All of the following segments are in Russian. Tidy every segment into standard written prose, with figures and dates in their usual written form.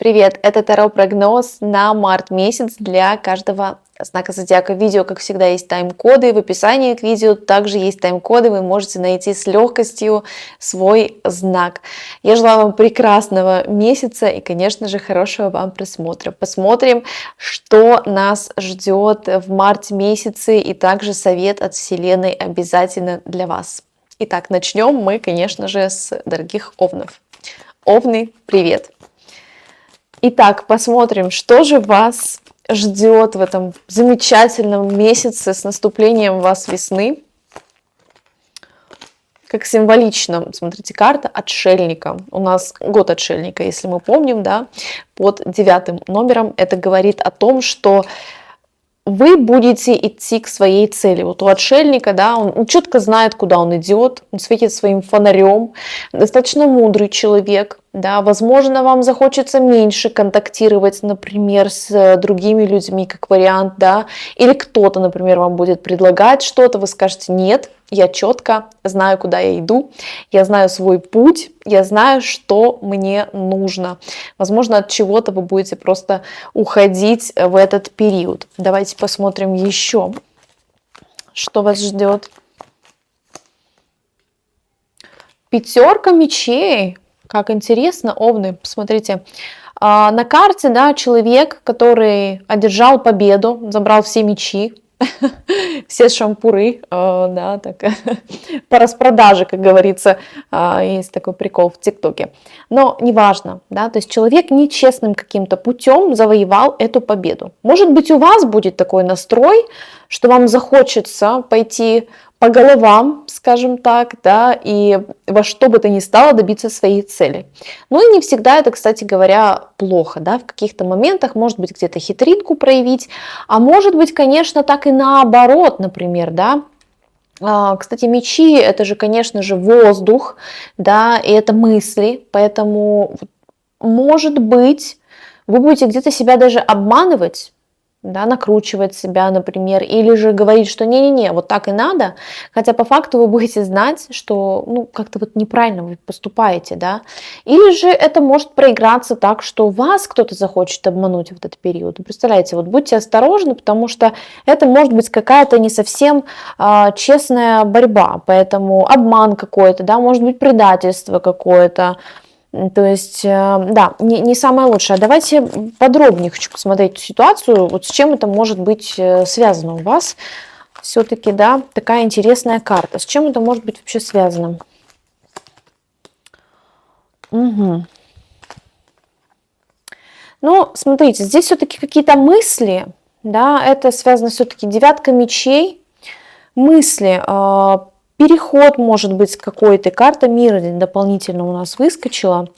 привет! Это Таро-прогноз на март месяц для каждого знака зодиака. В видео, как всегда, есть тайм-коды, в описании к видео также есть тайм-коды, вы можете найти с легкостью свой знак. Я желаю вам прекрасного месяца и, конечно же, хорошего вам просмотра. Посмотрим, что нас ждет в марте месяце, и также совет от Вселенной обязательно для вас. Итак, начнем мы, конечно же, с дорогих овнов. Овны, привет! Итак, посмотрим, что же вас ждет в этом замечательном месяце с наступлением вас весны. Как символично, смотрите, карта отшельника. У нас год отшельника, если мы помним, да, под 9 номером. Это говорит о том, что вы будете идти к своей цели. Вот у отшельника, да, он четко знает, куда он идет, он светит своим фонарем, достаточно мудрый человек, да, возможно, вам захочется меньше контактировать, например, с другими людьми, как вариант, да, или кто-то, например, вам будет предлагать что-то, вы скажете: нет, я четко знаю, куда я иду, я знаю свой путь, я знаю, что мне нужно. Возможно, от чего-то вы будете просто уходить в этот период. Давайте посмотрим еще, что вас ждет. Пятерка мечей. Как интересно, овны, посмотрите. На карте, да, человек, который одержал победу, забрал все мечи, все шампуры, да, так, по распродаже, как говорится, есть такой прикол в ТикТоке. Но неважно, да, то есть человек нечестным каким-то путем завоевал эту победу. Может быть, у вас будет такой настрой, что вам захочется пойти по головам, скажем так, да, и во что бы то ни стало добиться своей цели. Ну и не всегда это, кстати говоря, плохо, да, в каких-то моментах, может быть, где-то хитринку проявить, а может быть, конечно, так и наоборот, например, да. Кстати, мечи — это же, конечно же, воздух, да, и это мысли, поэтому, может быть, вы будете где-то себя даже обманывать, да, накручивать себя, например, или же говорить, что не-не-не, вот так и надо, хотя по факту вы будете знать, что, ну, как-то вот неправильно вы поступаете, да, или же это может проиграться так, что вас кто-то захочет обмануть в этот период. Представляете, вот будьте осторожны, потому что это может быть какая-то не совсем честная борьба, поэтому обман какой-то, да, может быть предательство какое-то. То есть, да, не самое лучшее. Давайте подробнее хочу посмотреть эту ситуацию, вот с чем это может быть связано у вас. Все-таки, да, такая интересная карта. С чем это может быть вообще связано? Угу. Ну, смотрите, здесь все-таки какие-то мысли, да, это связано все-таки девятка мечей, мысли, переход, может быть, какой-то, карта мира дополнительно у нас выскочила.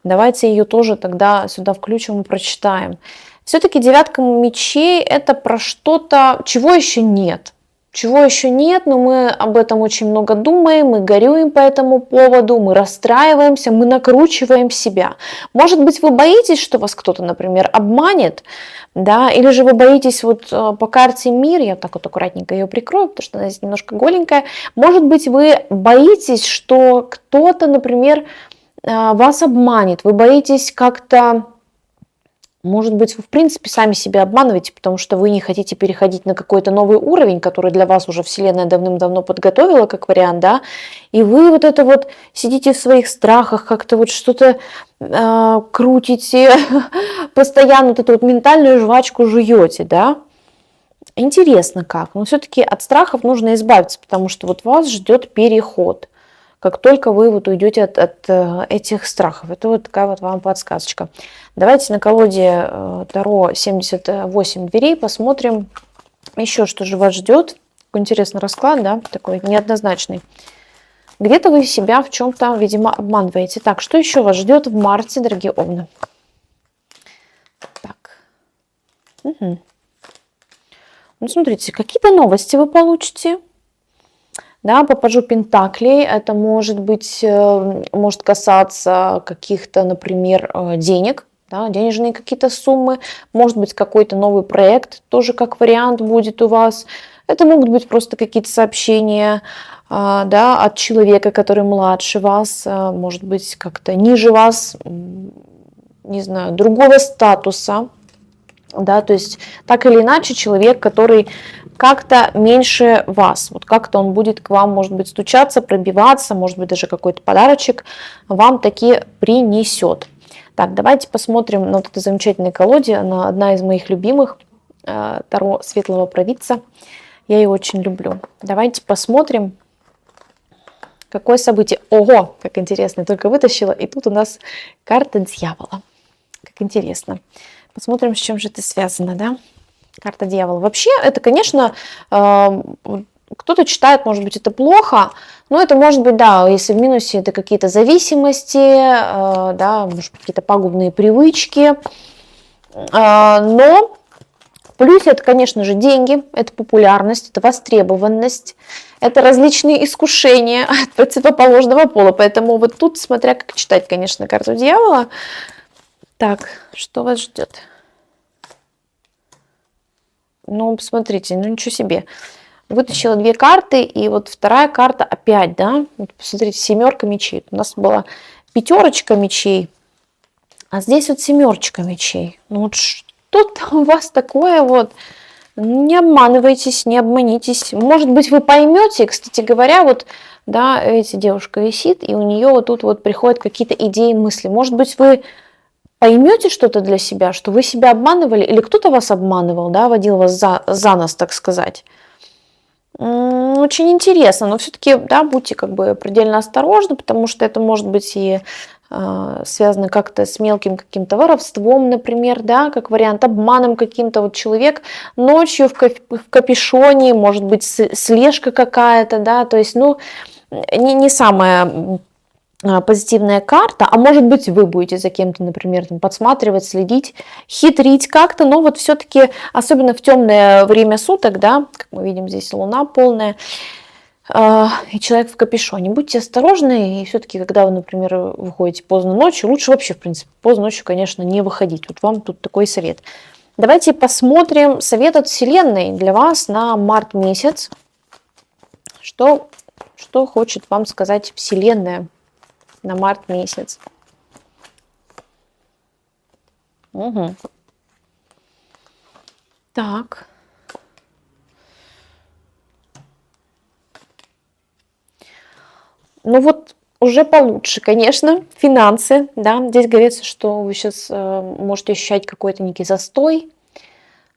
Давайте ее тоже тогда сюда включим и прочитаем. Все-таки девятка мечей — это про что-то, чего еще нет. Чего еще нет, но мы об этом очень много думаем, мы горюем по этому поводу, мы расстраиваемся, мы накручиваем себя. Может быть, вы боитесь, что вас кто-то, например, обманет, да, или же вы боитесь вот по карте мир, я так вот аккуратненько ее прикрою, потому что она здесь немножко голенькая. Может быть, вы боитесь, что кто-то, например, вас обманет, вы боитесь как-то, может быть, вы в принципе сами себя обманываете, потому что вы не хотите переходить на какой-то новый уровень, который для вас уже Вселенная давным-давно подготовила как вариант, да, и вы вот это вот сидите в своих страхах, как-то вот что-то крутите, постоянно вот эту вот ментальную жвачку жуете, да. Интересно как, но все-таки от страхов нужно избавиться, потому что вот вас ждет переход. Как только вы вот уйдете от этих страхов. Это вот такая вот вам подсказочка. Давайте на колоде Таро 78 дверей посмотрим еще, что же вас ждет. Такой интересный расклад, да, такой неоднозначный. Где-то вы себя в чем-то, видимо, обманываете. Так, что еще вас ждет в марте, дорогие овны? Так. Угу. Ну, смотрите, какие-то новости вы получите. Да, по пажу пентаклей это может быть, может касаться каких-то, например, денег, да, денежные какие-то суммы, может быть какой-то новый проект, тоже как вариант будет у вас. Это могут быть просто какие-то сообщения, да, от человека, который младше вас, может быть как-то ниже вас, не знаю, другого статуса, да, то есть так или иначе человек, который как-то меньше вас, вот как-то он будет к вам, может быть, стучаться, пробиваться, может быть, даже какой-то подарочек вам таки принесет. Так, давайте посмотрим на вот это замечательной колоде, она одна из моих любимых, Таро Светлого Провидца, я ее очень люблю. Давайте посмотрим, какое событие. Ого, как интересно, я только вытащила, и тут у нас карта Дьявола. Как интересно. Посмотрим, с чем же это связано, да? Карта Дьявола. Вообще, это, конечно, кто-то читает, может быть, это плохо, но это может быть, да, если в минусе, это какие-то зависимости, да, может быть, какие-то пагубные привычки, но в плюсе это, конечно же, деньги, это популярность, это востребованность, это различные искушения от противоположного пола, поэтому вот тут, смотря как читать, конечно, карту Дьявола. Так, что вас ждет? Ну, посмотрите, ну ничего себе. Вытащила две карты, и вот вторая карта опять, да, вот посмотрите, семерка мечей. У нас была пятерочка мечей, а здесь вот семерочка мечей. Ну вот что-то у вас такое вот, не обманывайтесь, не обманитесь. Может быть, вы поймете, кстати говоря, вот, да, видите, девушка висит, и у нее вот тут вот приходят какие-то идеи, мысли. Может быть, вы поймете что-то для себя, что вы себя обманывали, или кто-то вас обманывал, да, водил вас за нос, так сказать. Очень интересно, но все-таки, да, будьте как бы предельно осторожны, потому что это может быть и связано как-то с мелким каким-то воровством, например, да, как вариант, обманом каким-то. Вот человек ночью в капюшоне, может быть, слежка какая-то, да, то есть, ну, не самая позитивная карта, а может быть, вы будете за кем-то, например, там, подсматривать, следить, хитрить как-то, но вот все-таки, особенно в темное время суток, да, как мы видим, здесь луна полная, и человек в капюшоне. Будьте осторожны, и все-таки, когда вы, например, выходите поздно ночью, лучше вообще, в принципе, поздно ночью, конечно, не выходить. Вот вам тут такой совет. Давайте посмотрим совет от Вселенной для вас на март месяц. Что хочет вам сказать Вселенная на март месяц? Угу. Так. Ну вот уже получше, конечно, финансы, да, здесь говорится, что вы сейчас можете ощущать какой-то некий застой,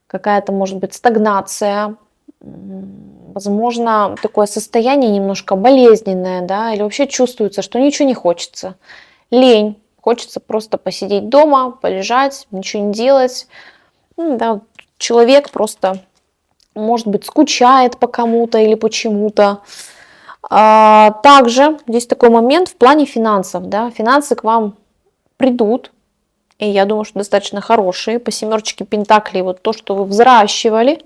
какая-то, может быть, стагнация, возможно, такое состояние немножко болезненное, да, или вообще чувствуется, что ничего не хочется, лень, хочется просто посидеть дома, полежать, ничего не делать, да, человек просто, может быть, скучает по кому-то или почему-то. Также здесь такой момент в плане финансов, да, финансы к вам придут, и я думаю, что достаточно хорошие. По семерочке пентаклей вот то, что вы взращивали,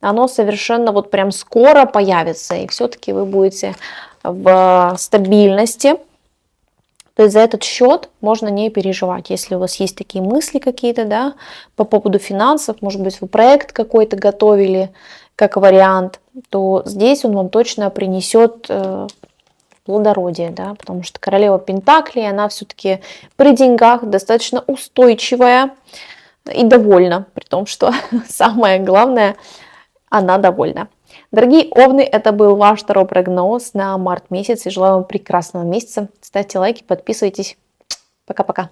оно совершенно вот прям скоро появится, и все-таки вы будете в стабильности. То есть за этот счет можно не переживать, если у вас есть такие мысли какие-то, да, по поводу финансов, может быть, вы проект какой-то готовили как вариант, то здесь он вам точно принесет плодородие, да, потому что королева Пентаклей, она все-таки при деньгах достаточно устойчивая и довольна, при том, что самое главное, она довольна. Дорогие овны, это был ваш второй прогноз на март месяц. И желаю вам прекрасного месяца. Ставьте лайки, подписывайтесь. Пока-пока.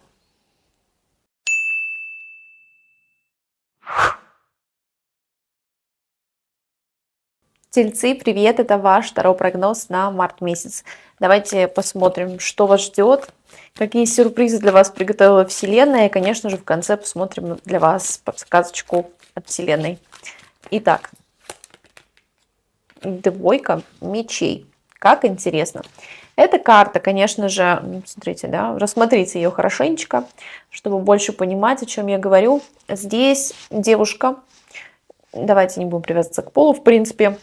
Тельцы, привет! Это ваш второй прогноз на март месяц. Давайте посмотрим, что вас ждет, какие сюрпризы для вас приготовила Вселенная. И, конечно же, в конце посмотрим для вас подсказочку от Вселенной. Итак, двойка мечей. Как интересно. Эта карта, конечно же, смотрите, да, рассмотрите ее хорошенечко, чтобы больше понимать, о чем я говорю. Здесь девушка, давайте не будем привязываться к полу, в принципе,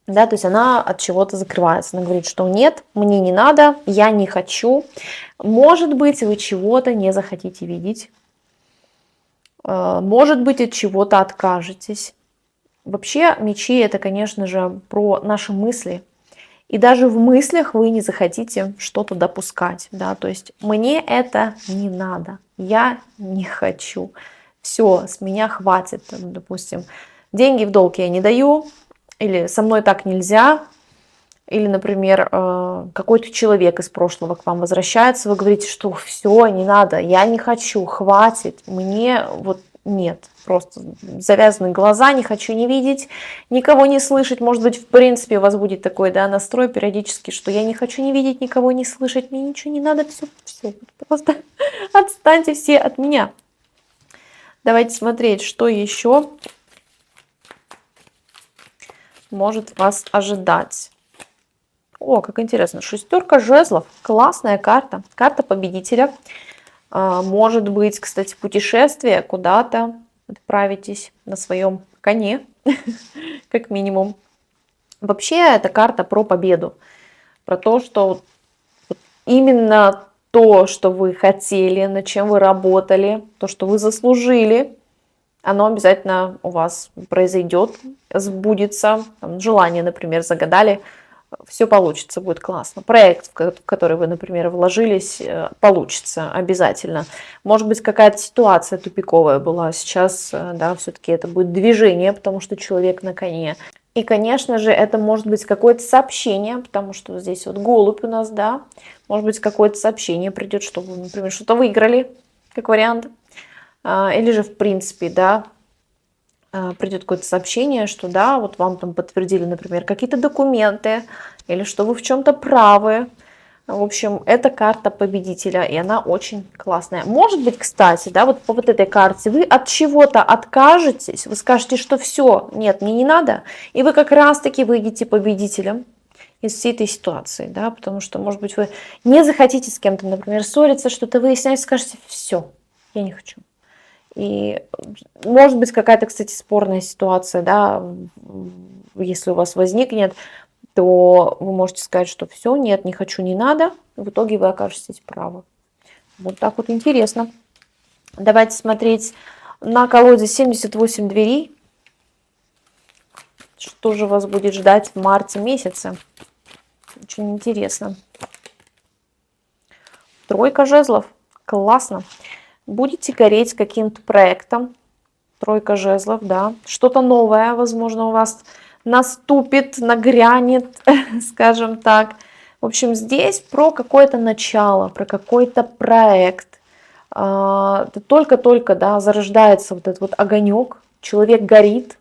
да, то есть она от чего-то закрывается. Она говорит, что нет, мне не надо, я не хочу. Может быть, вы чего-то не захотите видеть. Может быть, от чего-то откажетесь. Вообще, мечи это, конечно же, про наши мысли. и даже в мыслях вы не захотите что-то допускать, да, то есть мне это не надо, я не хочу, все, с меня хватит, допустим, деньги в долг я не даю, или со мной так нельзя, или, например, какой-то человек из прошлого к вам возвращается, вы говорите, что все, не надо, я не хочу, хватит, мне вот нет, просто завязаны глаза, не хочу не видеть, никого не слышать, может быть, в принципе, у вас будет такой, да, настрой периодически, что я не хочу не видеть, никого не слышать, мне ничего не надо, все, просто отстаньте все от меня. Давайте смотреть, что еще может вас ожидать. О, как интересно, шестерка жезлов, классная карта, карта победителя. Может быть, кстати, путешествие куда-то, отправитесь на своем коне, как минимум. Вообще, это карта про победу, про то, что именно то, что вы хотели, над чем вы работали, то, что вы заслужили, оно обязательно у вас произойдет, сбудется. Там, желание, например, загадали, все получится, будет классно. Проект, в который вы, например, вложились, получится обязательно. Может быть, какая-то ситуация тупиковая была. Сейчас, да, все-таки это будет движение, потому что человек на коне. И, конечно же, это может быть какое-то сообщение, потому что здесь вот голубь у нас, да. Может быть, какое-то сообщение придет, что вы, например, что-то выиграли, как вариант. Или же, в принципе, да, придет какое-то сообщение, что да, вот вам там подтвердили, например, какие-то документы, или что вы в чем-то правы. В общем, это карта победителя, и она очень классная. Может быть, кстати, да, вот по вот этой карте вы от чего-то откажетесь, вы скажете, что все, нет, мне не надо, и вы как раз-таки выйдете победителем из всей этой ситуации, да, потому что, может быть, вы не захотите с кем-то, например, ссориться, что-то выяснять, скажете, все, я не хочу. И может быть какая-то, кстати, спорная ситуация, да, если у вас возникнет, то вы можете сказать, что все, нет, не хочу, не надо. В итоге вы окажетесь правы. Вот так вот интересно. Давайте смотреть на колоде 78 дверей. Что же вас будет ждать в марте месяце? Очень интересно. Тройка жезлов. Классно. Будете гореть каким-то проектом. Тройка жезлов, да. Что-то новое, возможно, у вас наступит, нагрянет, скажем так. В общем, здесь про какое-то начало, про какой-то проект. Только-только, да, зарождается вот этот вот огонек. Человек горит.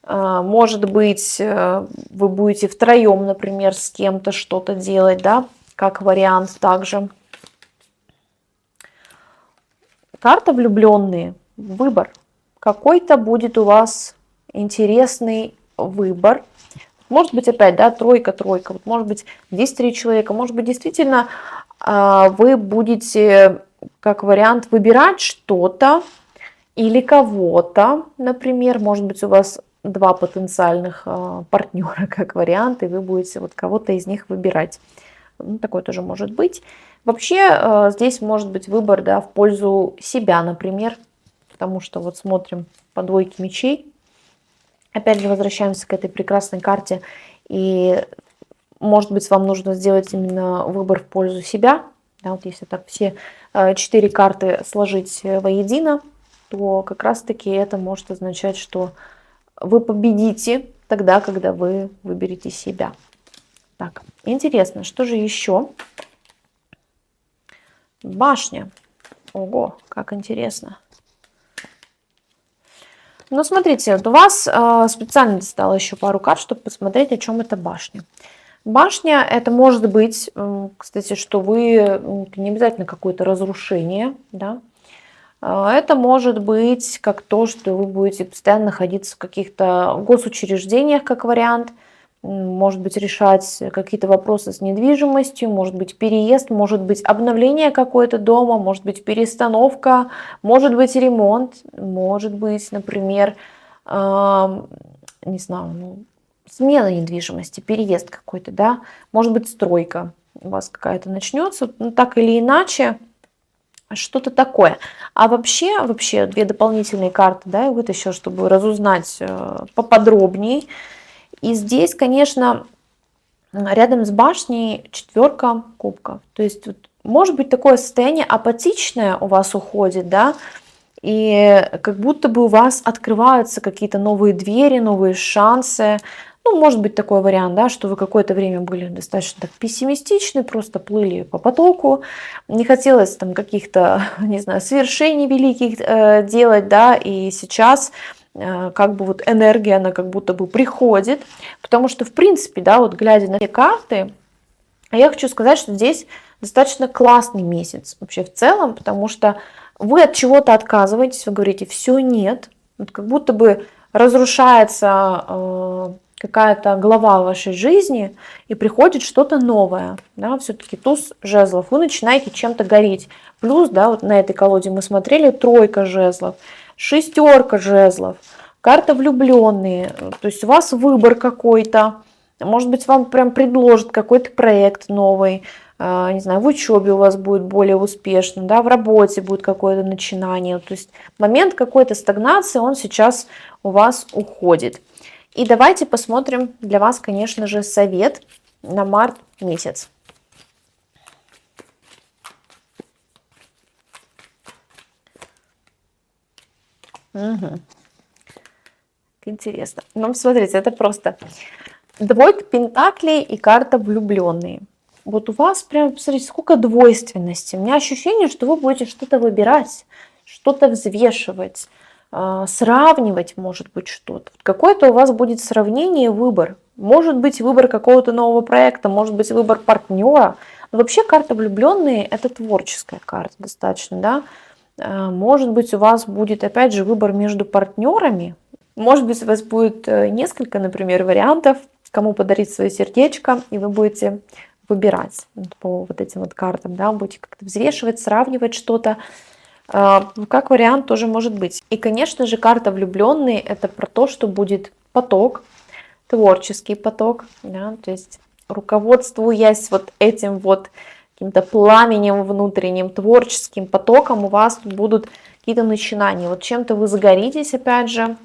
Может быть, вы будете втроем, например, с кем-то что-то делать, да, как вариант также. Карта влюбленные. Выбор. Какой-то будет у вас интересный выбор. Может быть, опять, да, тройка. Вот, может быть, здесь 3 человека. Может быть, действительно, вы будете, как вариант, выбирать что-то или кого-то, например. Может быть, у вас 2 потенциальных партнера, как вариант, и вы будете вот кого-то из них выбирать. Ну, такое тоже может быть. Вообще, здесь может быть выбор, да, в пользу себя, например. Потому что вот смотрим по двойке мечей. Опять же, возвращаемся к этой прекрасной карте. И, может быть, вам нужно сделать именно выбор в пользу себя. Да, вот если так все 4 карты сложить воедино, то как раз-таки это может означать, что вы победите тогда, когда вы выберете себя. Так, интересно, что же еще? Башня. Ого, как интересно. Ну, смотрите, вот у вас специально достала еще пару карт, чтобы посмотреть, о чем эта башня. Башня, это может быть, кстати, что вы, не обязательно какое-то разрушение, да. Это может быть как то, что вы будете постоянно находиться в каких-то госучреждениях, как вариант. Может быть, решать какие-то вопросы с недвижимостью, может быть, переезд, может быть, обновление какое-то дома, может быть, перестановка, может быть, ремонт, может быть, например, не знаю, смена недвижимости, переезд какой-то, да, может быть, стройка у вас какая-то начнется, ну, так или иначе, что-то такое. А вообще 2 дополнительные карты, да, я вытащила, чтобы разузнать поподробнее. И здесь, конечно, Рядом с башней четверка кубков. То есть вот, может быть такое состояние апатичное у вас уходит, да, и как будто бы у вас открываются какие-то новые двери, новые шансы. Ну, может быть такой вариант, да, что вы какое-то время были достаточно так пессимистичны, просто плыли по потоку, не хотелось там каких-то, не знаю, свершений великих делать, да, и сейчас как бы вот энергия, она как будто бы приходит, потому что, в принципе, да, вот глядя на те карты, я хочу сказать, что здесь достаточно классный месяц вообще в целом, потому что вы от чего-то отказываетесь, вы говорите, все нет, вот как будто бы разрушается какая-то глава вашей жизни и приходит что-то новое, да, все-таки туз жезлов, вы начинаете чем-то гореть. Плюс, да, вот на этой колоде мы смотрели тройка жезлов, шестерка жезлов, карта влюбленные, то есть у вас выбор какой-то, может быть, вам прям предложат какой-то проект новый, не знаю, в учебе у вас будет более успешно, да, в работе будет какое-то начинание. То есть момент какой-то стагнации, он сейчас у вас уходит. И давайте посмотрим для вас, конечно же, совет на март месяц. Угу. Интересно. Ну, смотрите, это просто двойка пентаклей и карта влюбленные. Вот у вас прям, посмотрите, сколько двойственности. У меня ощущение, что вы будете что-то выбирать, что-то взвешивать, сравнивать, может быть, что-то. Какое-то у вас будет сравнение, выбор. Может быть, выбор какого-то нового проекта, может быть, выбор партнера. Но вообще карта влюбленные – это творческая карта достаточно, да. Может быть, у вас будет, опять же, выбор между партнерами. Может быть, у вас будет несколько, например, вариантов, кому подарить свое сердечко, и вы будете выбирать по вот этим вот картам, да, будете как-то взвешивать, сравнивать что-то. Как вариант тоже может быть. И, конечно же, карта влюбленные – это про то, что будет поток, творческий поток, да, то есть руководствуясь вот этим вот каким-то пламенем внутренним, творческим потоком, у вас будут какие-то начинания. Вот чем-то вы загоритесь, опять же.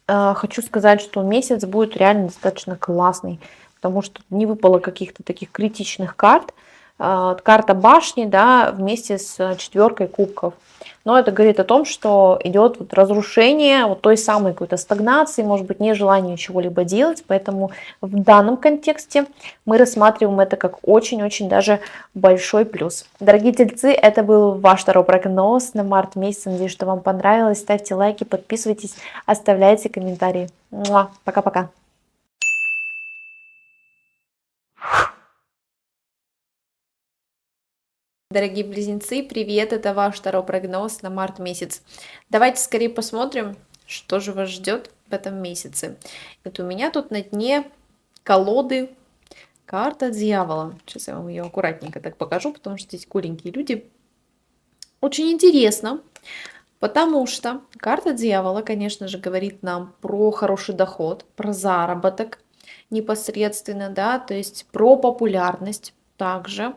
Хочу сказать, что месяц будет реально достаточно классный, потому что не выпало каких-то таких критичных карт. Карта башни, да, вместе с четверкой кубков. Но это говорит о том, что идет вот разрушение вот той самой какой-то стагнации, может быть, нежелание чего-либо делать. Поэтому в данном контексте мы рассматриваем это как очень-очень даже большой плюс. Дорогие тельцы, это был ваш второй прогноз на март месяц. Надеюсь, что вам понравилось. Ставьте лайки, подписывайтесь, оставляйте комментарии. Пока-пока. Дорогие близнецы, привет! Это ваш второй прогноз на март месяц. Давайте скорее посмотрим, что же вас ждет в этом месяце. Это у меня тут на дне колоды карта дьявола. Сейчас я вам ее аккуратненько так покажу, потому что здесь голенькие люди. Очень интересно, потому что карта дьявола, конечно же, говорит нам про хороший доход, про заработок непосредственно, да, то есть про популярность также.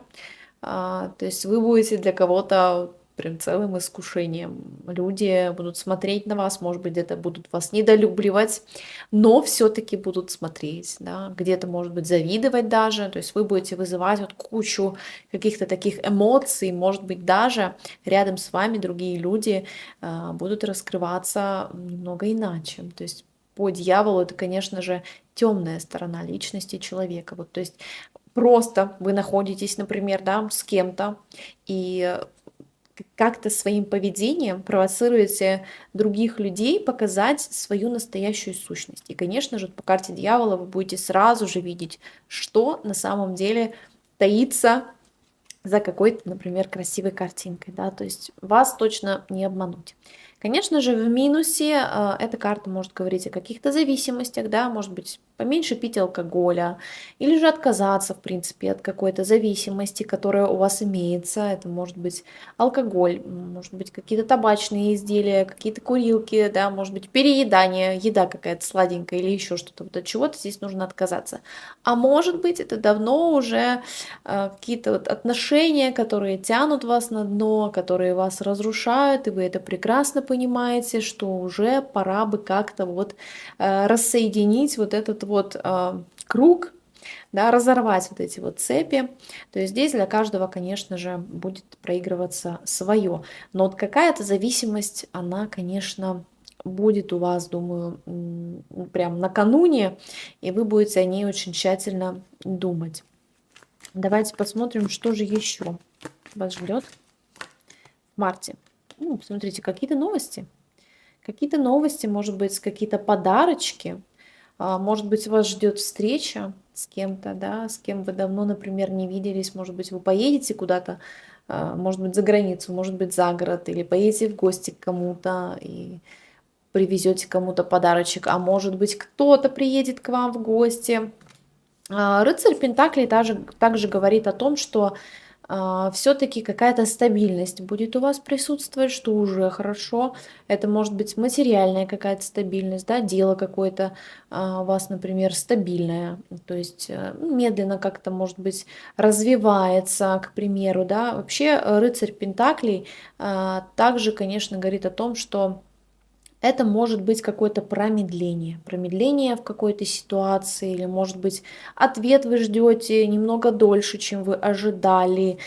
То есть вы будете для кого-то прям целым искушением. Люди будут смотреть на вас, может быть, где-то будут вас недолюбливать, но все-таки будут смотреть, да, где-то, может быть, завидовать даже. То есть вы будете вызывать вот кучу каких-то таких эмоций, может быть, даже рядом с вами другие люди будут раскрываться немного иначе. То есть по дьяволу это, конечно же, темная сторона личности человека. Вот, то есть просто вы находитесь, например, да, с кем-то и как-то своим поведением провоцируете других людей показать свою настоящую сущность. И, конечно же, по карте дьявола вы будете сразу же видеть, что на самом деле таится за какой-то, например, красивой картинкой, да, то есть вас точно не обмануть. Конечно же, в минусе эта карта может говорить о каких-то зависимостях, да, может быть, поменьше пить алкоголя, или же отказаться, в принципе, от какой-то зависимости, которая у вас имеется. Это может быть алкоголь, может быть, какие-то табачные изделия, какие-то курилки, да, может быть, переедание, еда какая-то сладенькая или еще что-то. Вот от чего-то здесь нужно отказаться. А может быть, это давно уже какие-то вот отношения, которые тянут вас на дно, которые вас разрушают, и вы это прекрасно понимаете, что уже пора бы как-то вот рассоединить вот этот вот круг да, разорвать вот эти вот цепи. То есть здесь для каждого, конечно же, будет проигрываться свое. Но вот какая-то зависимость, она, конечно, будет у вас, думаю, прям накануне, и вы будете о ней очень тщательно думать. Давайте посмотрим, что же еще вас ждет в марте. Ну, смотрите, какие-то новости. Какие-то новости, может быть, какие-то подарочки. Может быть, вас ждет встреча с кем-то, да, с кем вы давно, например, не виделись. Может быть, вы поедете куда-то, может быть, за границу, может быть, за город, или поедете в гости к кому-то и привезете кому-то подарочек, а может быть, кто-то приедет к вам в гости. Рыцарь Пентаклей также говорит о том, что все-таки какая-то стабильность будет у вас присутствовать, что уже хорошо. Это может быть материальная какая-то стабильность, да, дело какое-то у вас, например, стабильное, то есть медленно как-то, может быть, развивается, к примеру, да. Вообще рыцарь Пентаклей также, конечно, говорит о том, что это может быть какое-то промедление, промедление в какой-то ситуации, или, может быть, ответ вы ждете немного дольше, чем вы ожидали.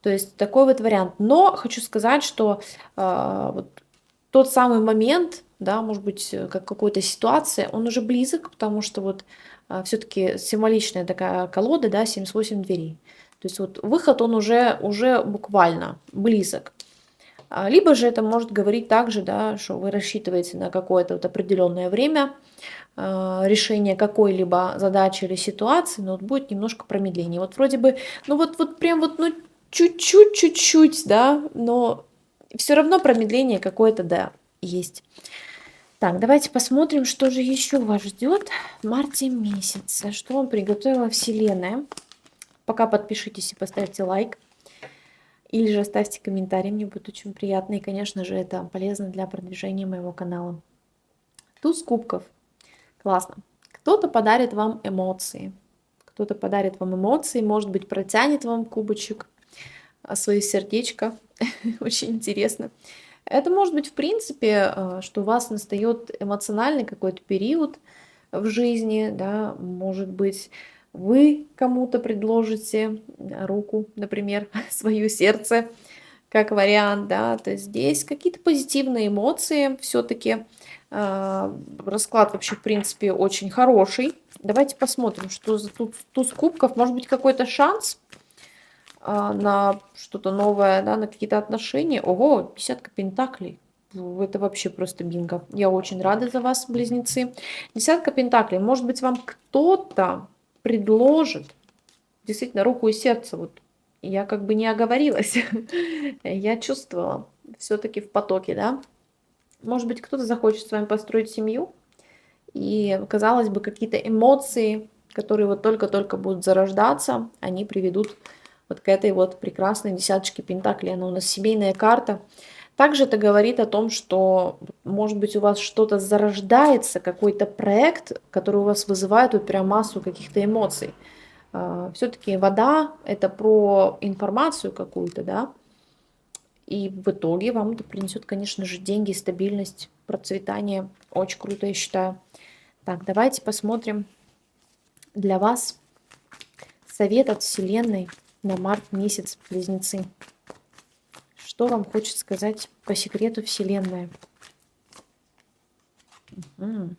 То есть такой вот вариант. Но хочу сказать, что вот тот самый момент, да, может быть, как какой-то ситуация, он уже близок, потому что вот все-таки символичная такая колода, да, 78 дверей. То есть вот выход, он уже буквально близок. Либо же это может говорить также, да, что вы рассчитываете на какое-то вот определенное время решения какой-либо задачи или ситуации, но вот будет немножко промедление. Вот вроде бы, ну вот прям вот, ну чуть-чуть, да, но все равно промедление какое-то, да, есть. Так, давайте посмотрим, что же еще вас ждет в марте месяце. Что вам приготовила Вселенная. Пока подпишитесь и поставьте лайк. Или же оставьте комментарий, мне будет очень приятно. И, конечно же, это полезно для продвижения моего канала. Туз кубков. Классно. Кто-то подарит вам эмоции. Кто-то подарит вам эмоции, может быть, протянет вам кубочек, свое сердечко. Очень интересно. Это может быть, в принципе, что у вас настает эмоциональный какой-то период в жизни, да, может быть, вы кому-то предложите руку, например, свое сердце, как вариант, да, то есть здесь какие-то позитивные эмоции все-таки. Расклад вообще, в принципе, очень хороший. Давайте посмотрим, что за туз кубков. Может быть, какой-то шанс на что-то новое, да, на какие-то отношения. Ого, десятка пентаклей. Это вообще просто бинго. Я очень рада за вас, близнецы. Десятка пентаклей. Может быть, вам кто-то предложит действительно руку и сердце. Вот я как бы не оговорилась. Я чувствовала все-таки в потоке, да. Может быть, кто-то захочет с вами построить семью. И, казалось бы, какие-то эмоции, которые вот только-только будут зарождаться, они приведут вот к этой вот прекрасной десяточке пентаклей. Она у нас семейная карта. Также это говорит о том, что, может быть, у вас что-то зарождается, какой-то проект, который у вас вызывает вот прям массу каких-то эмоций. Все-таки вода – это про информацию какую-то, да, и в итоге вам это принесет, конечно же, деньги, стабильность, процветание. Очень круто, я считаю. Так, давайте посмотрим для вас совет от Вселенной на март месяц, близнецы. Что вам хочет сказать по секрету Вселенная? Угу.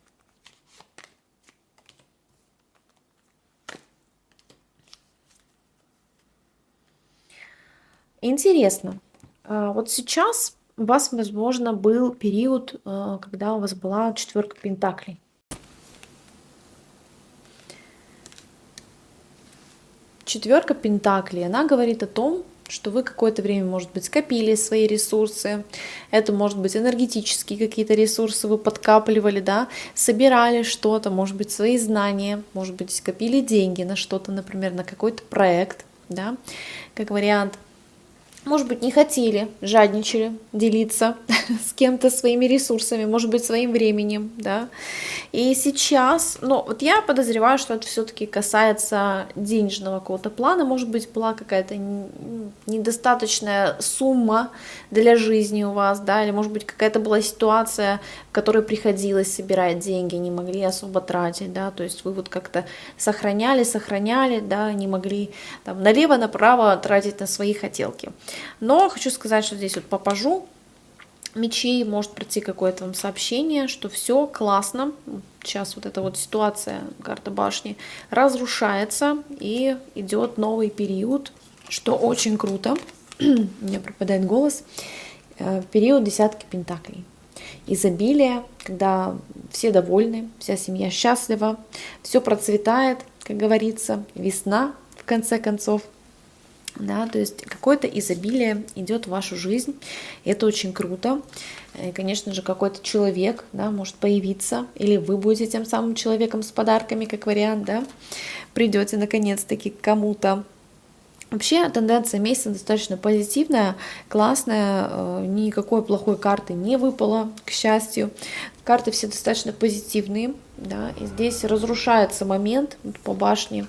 Интересно. Вот сейчас у вас, возможно, был период, когда у вас была четверка пентаклей. Четверка пентаклей, она говорит о том, что вы какое-то время, может быть, скопили свои ресурсы. Это может быть энергетические какие-то ресурсы вы подкапливали, да, собирали что-то, может быть, свои знания, может быть, скопили деньги на что-то, например, на какой-то проект, да, как вариант. может быть, не хотели, жадничали делиться с кем-то своими ресурсами, может быть, своим временем, да. И сейчас, ну, вот я подозреваю, что это все-таки касается денежного какого-то плана, может быть, была какая-то недостаточная сумма для жизни у вас, да, или, может быть, какая-то была ситуация, в которой приходилось собирать деньги, не могли особо тратить, да, то есть вы вот как-то сохраняли, да, не могли там налево-направо тратить на свои хотелки. Но хочу сказать, что здесь вот по пажу мечей может прийти какое-то вам сообщение, что все классно. Сейчас вот эта вот ситуация, карта башни, разрушается и идет новый период, что очень круто. У меня пропадает голос. Период десятки пентаклей. Изобилие, когда все довольны, вся семья счастлива, все процветает, как говорится, весна в конце концов. Да, то есть какое-то изобилие идет в вашу жизнь, и это очень круто. И, конечно же, какой-то человек, да, может появиться, или вы будете тем самым человеком с подарками, как вариант, да, придете наконец-таки к кому-то. Вообще тенденция месяца достаточно позитивная, классная, никакой плохой карты не выпало, к счастью. Карты все достаточно позитивные, да, и здесь разрушается момент по башне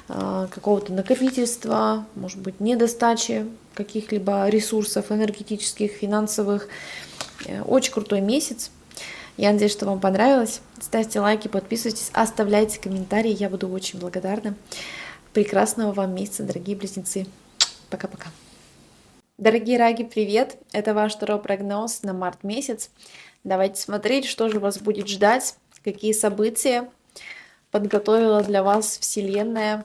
какого-то накопительства, может быть, недостачи каких-либо ресурсов энергетических, финансовых. Очень крутой месяц. Я надеюсь, что вам понравилось. Ставьте лайки, подписывайтесь, оставляйте комментарии, я буду очень благодарна. Прекрасного вам месяца, дорогие близнецы. Пока-пока. Дорогие раги, привет! Это ваш второй прогноз на март месяц. Давайте смотреть, что же вас будет ждать, какие события подготовила для вас Вселенная.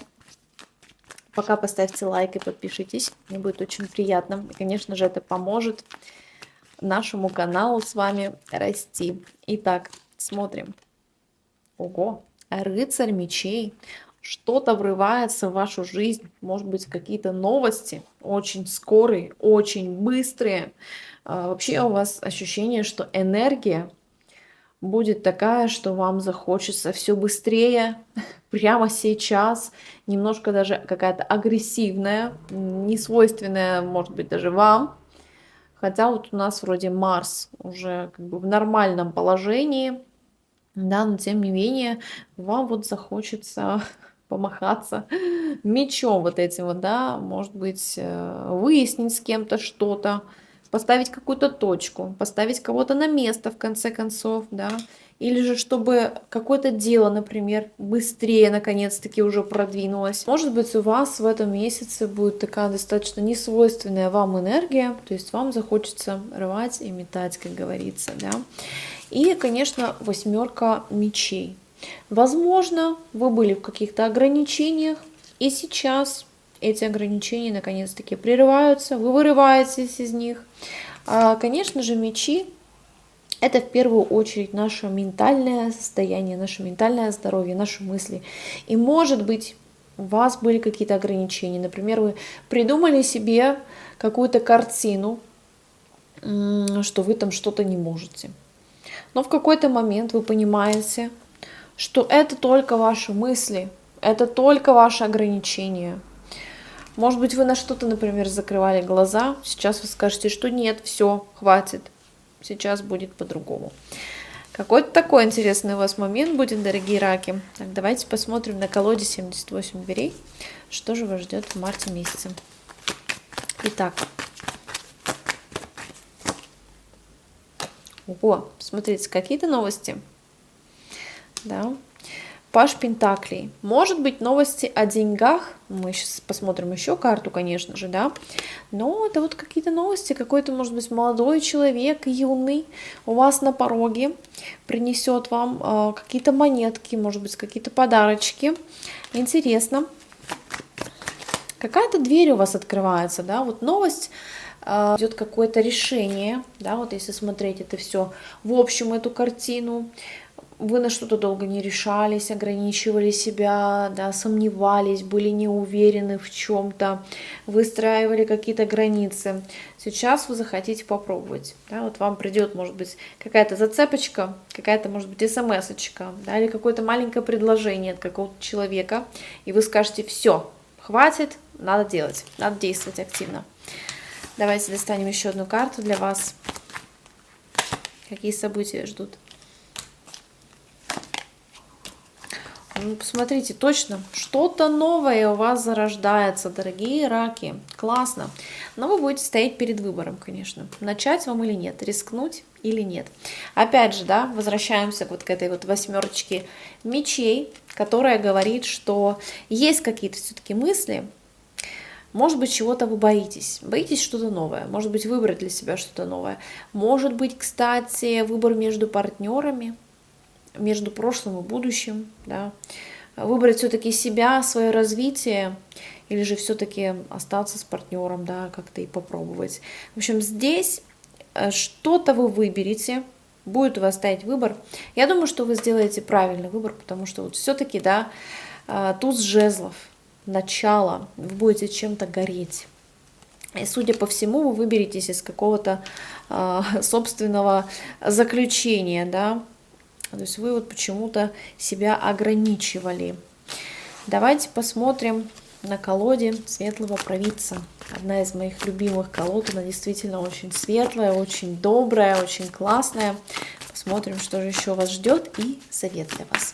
Пока поставьте лайк и подпишитесь, мне будет очень приятно. И, конечно же, это поможет нашему каналу с вами расти. Итак, смотрим. Ого, рыцарь мечей. Что-то врывается в вашу жизнь, может быть, какие-то новости, очень скорые, очень быстрые. Вообще у вас ощущение, что энергия будет такая, что вам захочется все быстрее, прямо сейчас, немножко даже какая-то агрессивная, не свойственная, может быть, даже вам. Хотя вот у нас вроде Марс уже как бы в нормальном положении, да, но тем не менее вам вот захочется помахаться мечом вот этим вот, да, может быть, выяснить с кем-то что-то, поставить какую-то точку, поставить кого-то на место в конце концов, да, или же чтобы какое-то дело, например, быстрее наконец-таки уже продвинулось. Может быть, у вас в этом месяце будет такая достаточно несвойственная вам энергия, то есть вам захочется рвать и метать, как говорится, да. И, конечно, восьмерка мечей. Возможно, вы были в каких-то ограничениях, и сейчас эти ограничения наконец-таки прерываются, вы вырываетесь из них. Конечно же, мечи — это в первую очередь наше ментальное состояние, наше ментальное здоровье, наши мысли. И, может быть, у вас были какие-то ограничения. Например, вы придумали себе какую-то картину, что вы там что-то не можете. Но в какой-то момент вы понимаете, что это только ваши мысли, это только ваши ограничения. Может быть, вы на что-то, например, закрывали глаза, сейчас вы скажете, что нет, все, хватит, сейчас будет по-другому. Какой-то такой интересный у вас момент будет, дорогие раки. Так, давайте посмотрим на колоде 78 дверей, что же вас ждет в марте месяце. Итак. Ого, смотрите, какие-то новости. Да. Паж Пентаклей. Может быть, новости о деньгах. Мы сейчас посмотрим еще карту, конечно же, да. Но это вот какие-то новости. Какой-то, может быть, молодой человек, юный, у вас на пороге принесет вам какие-то монетки, может быть, какие-то подарочки. Интересно. Какая-то дверь у вас открывается, да. Вот новость. Идет какое-то решение, да, вот если смотреть это все в общем, эту картину, вы на что-то долго не решались, ограничивали себя, да, сомневались, были не уверены в чем-то, выстраивали какие-то границы. Сейчас вы захотите попробовать, да, вот вам придет, может быть, какая-то зацепочка, какая-то, может быть, смс-очка, да, или какое-то маленькое предложение от какого-то человека, и вы скажете: все, хватит, надо делать, надо действовать активно. Давайте достанем еще одну карту для вас. Какие события ждут? Ну, посмотрите, точно, что-то новое у вас зарождается, дорогие раки. Классно. Но вы будете стоять перед выбором, конечно. Начать вам или нет, рискнуть или нет. Опять же, да, возвращаемся вот к этой вот восьмерочке мечей, которая говорит, что есть какие-то все-таки мысли. Может быть, чего-то вы боитесь что-то новое, может быть, выбрать для себя что-то новое. Может быть, кстати, выбор между партнерами, между прошлым и будущим, да. Выбрать все-таки себя, свое развитие, или же все-таки остаться с партнером, да, как-то и попробовать. В общем, здесь что-то вы выберете, будет у вас стоять выбор. Я думаю, что вы сделаете правильный выбор, потому что вот все-таки, да, туз жезлов, начало, вы будете чем-то гореть. И, судя по всему, вы выберетесь из какого-то собственного заключения, да. То есть вы вот почему-то себя ограничивали. Давайте посмотрим на колоде Светлого Провидца. Одна из моих любимых колод, она действительно очень светлая, очень добрая, очень классная. Посмотрим, что же еще вас ждет и совет для вас.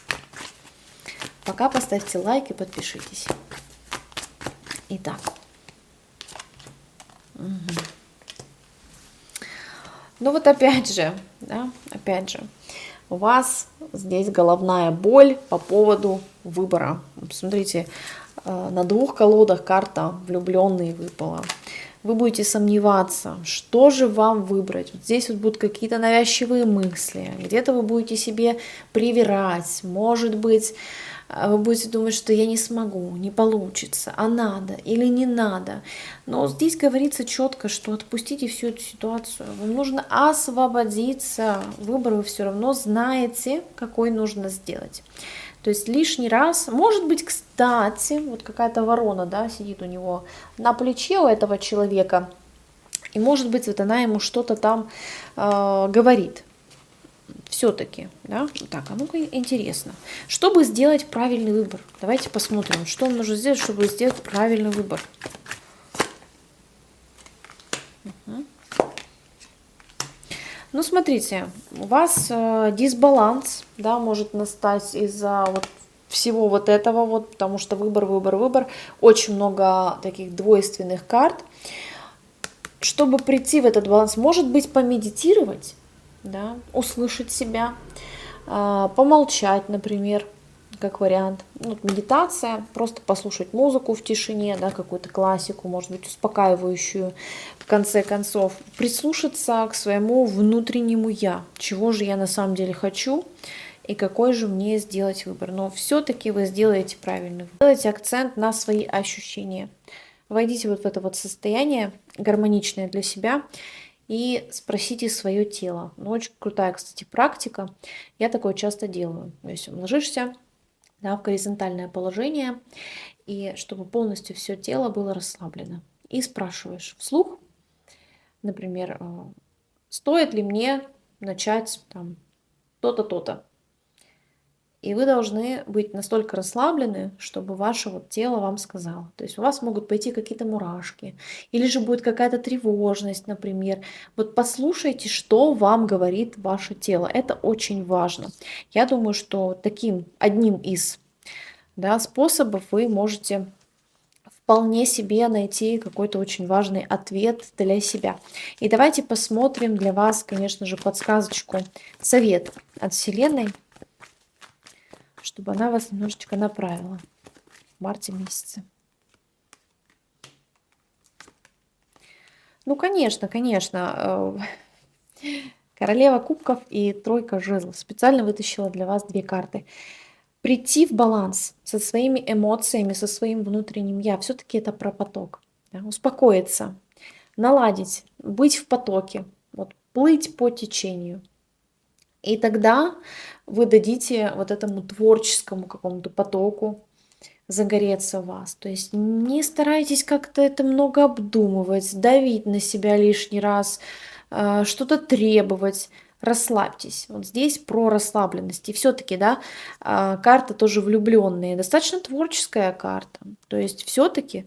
Пока поставьте лайк и подпишитесь. Итак. Ну вот опять же, да, опять же, у вас здесь головная боль по поводу выбора. Посмотрите, на двух колодах карта влюбленные выпала. Вы будете сомневаться, что же вам выбрать. Вот здесь вот будут какие-то навязчивые мысли, где-то вы будете себе привирать, может быть, вы будете думать, что я не смогу, не получится, а надо или не надо. Но здесь говорится четко, что отпустите всю эту ситуацию. Вам нужно освободиться. Выбор вы все равно знаете, какой нужно сделать. То есть лишний раз, может быть, кстати, вот какая-то ворона, да, сидит у него на плече у этого человека, и может быть, вот она ему что-то там говорит. Все-таки, да, так, а ну-ка интересно, чтобы сделать правильный выбор, давайте посмотрим, что вам нужно сделать, чтобы сделать правильный выбор. Ну, смотрите, у вас дисбаланс, да, может настать из-за вот всего вот этого вот, потому что выбор, очень много таких двойственных карт. Чтобы прийти в этот баланс, может быть, помедитировать, да, услышать себя, помолчать, например, как вариант. Вот медитация, просто послушать музыку в тишине, да, какую-то классику, может быть, успокаивающую, в конце концов. Прислушаться к своему внутреннему «я», чего же я на самом деле хочу и какой же мне сделать выбор. Но все-таки вы сделаете правильный выбор. Делайте акцент на свои ощущения. Войдите вот в это вот состояние гармоничное для себя и спросите свое тело. Ну, очень крутая, кстати, практика. Я такое часто делаю. То есть ложишься, да, в горизонтальное положение, и чтобы полностью все тело было расслаблено. И спрашиваешь вслух, например, стоит ли мне начать там то-то, то-то. И вы должны быть настолько расслаблены, чтобы ваше вот тело вам сказало. То есть у вас могут пойти какие-то мурашки, или же будет какая-то тревожность, например. Вот послушайте, что вам говорит ваше тело. Это очень важно. Я думаю, что таким одним из, да, способов вы можете вполне себе найти какой-то очень важный ответ для себя. И давайте посмотрим для вас, конечно же, подсказочку, совет от Вселенной, чтобы она вас немножечко направила в марте месяце. Ну, конечно, конечно. Королева кубков и тройка жезлов. Специально вытащила для вас две карты. Прийти в баланс со своими эмоциями, со своим внутренним я. Все-таки это про поток. Да? Успокоиться, наладить, быть в потоке, вот, плыть по течению. И тогда вы дадите вот этому творческому какому-то потоку загореться в вас. То есть не старайтесь как-то это много обдумывать, давить на себя лишний раз, что-то требовать. Расслабьтесь. Вот здесь про расслабленность. И все-таки, да, карта тоже влюбленные. Достаточно творческая карта. То есть все-таки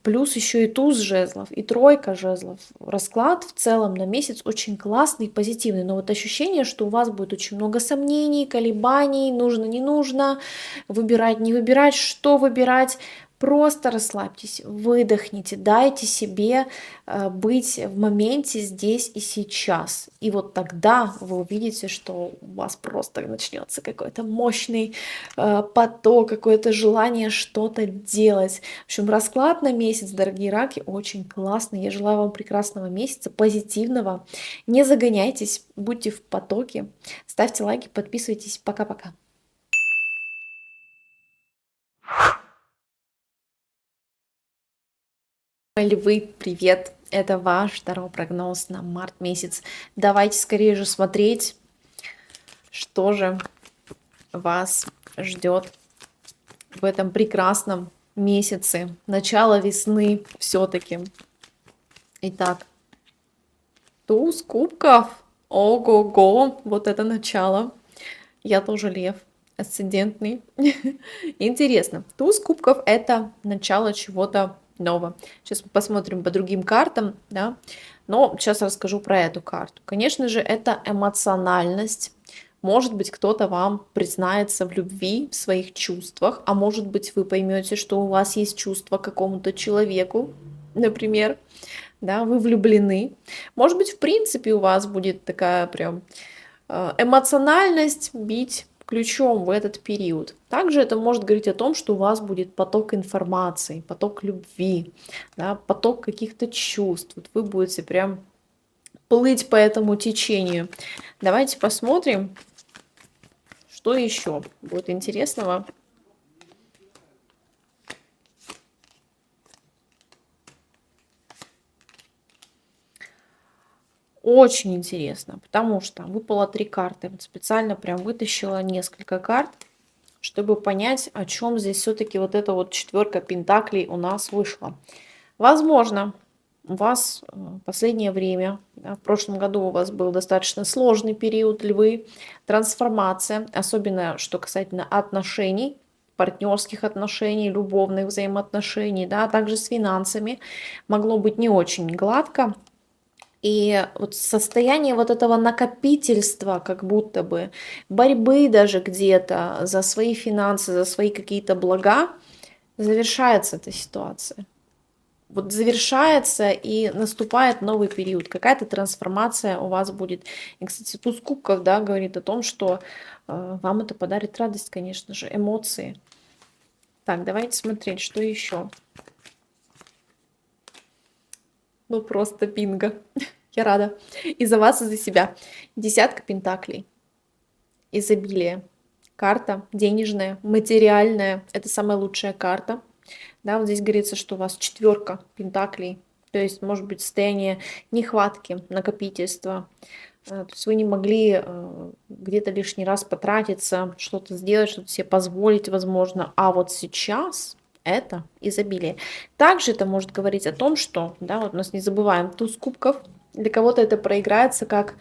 Плюс еще и туз жезлов, и тройка жезлов. Расклад в целом на месяц очень классный, позитивный. Но вот ощущение, что у вас будет очень много сомнений, колебаний, нужно, не нужно, выбирать, не выбирать, что выбирать. Просто расслабьтесь, выдохните, дайте себе быть в моменте здесь и сейчас. И вот тогда вы увидите, что у вас просто начнется какой-то мощный поток, какое-то желание что-то делать. В общем, расклад на месяц, дорогие раки, очень классный. Я желаю вам прекрасного месяца, позитивного. Не загоняйтесь, будьте в потоке. Ставьте лайки, подписывайтесь. Пока-пока. Львы, привет! Это ваш второй прогноз на март месяц. Давайте скорее же смотреть, что же вас ждет в этом прекрасном месяце. Начало весны все-таки. Итак, туз кубков. Ого-го, вот это начало. Я тоже лев, асцендентный. Интересно, туз кубков это начало чего-то нового. Сейчас мы посмотрим по другим картам, да. Но сейчас расскажу про эту карту. Конечно же, это эмоциональность. Может быть, кто-то вам признается в любви, в своих чувствах, а может быть, вы поймете, что у вас есть чувство к какому-то человеку, например, да, вы влюблены. Может быть, в принципе, у вас будет такая прям эмоциональность бить ключом в этот период. Также это может говорить о том, что у вас будет поток информации, поток любви, да, поток каких-то чувств. Вот вы будете прям плыть по этому течению. Давайте посмотрим, что еще будет интересного. Очень интересно, потому что выпало 3 карты. Вот специально прям вытащила несколько карт, чтобы понять, о чем здесь все-таки вот эта вот 4 пентаклей у нас вышла. Возможно, у вас последнее время, да, в прошлом году у вас был достаточно сложный период, львы, трансформация, особенно что касательно отношений, партнерских отношений, любовных взаимоотношений, да, а также с финансами, могло быть не очень гладко. И вот состояние вот этого накопительства, как будто бы борьбы даже где-то за свои финансы, за свои какие-то блага, завершается эта ситуация. Вот завершается и наступает новый период, какая-то трансформация у вас будет. И, кстати, туз кубков, да, говорит о том, что вам это подарит радость, конечно же, эмоции. Так, давайте смотреть, что еще. Ну, просто бинго. Я рада. И за вас, и за себя. 10 пентаклей. Изобилие. Карта денежная, материальная. Это самая лучшая карта. Да, вот здесь говорится, что у вас 4 пентаклей. То есть, может быть, состояние нехватки, накопительства. То есть вы не могли где-то лишний раз потратиться, что-то сделать, что-то себе позволить, возможно. А вот сейчас это изобилие. Также это может говорить о том, что, да, вот у нас не забываем, туз кубков, для кого-то это проиграется как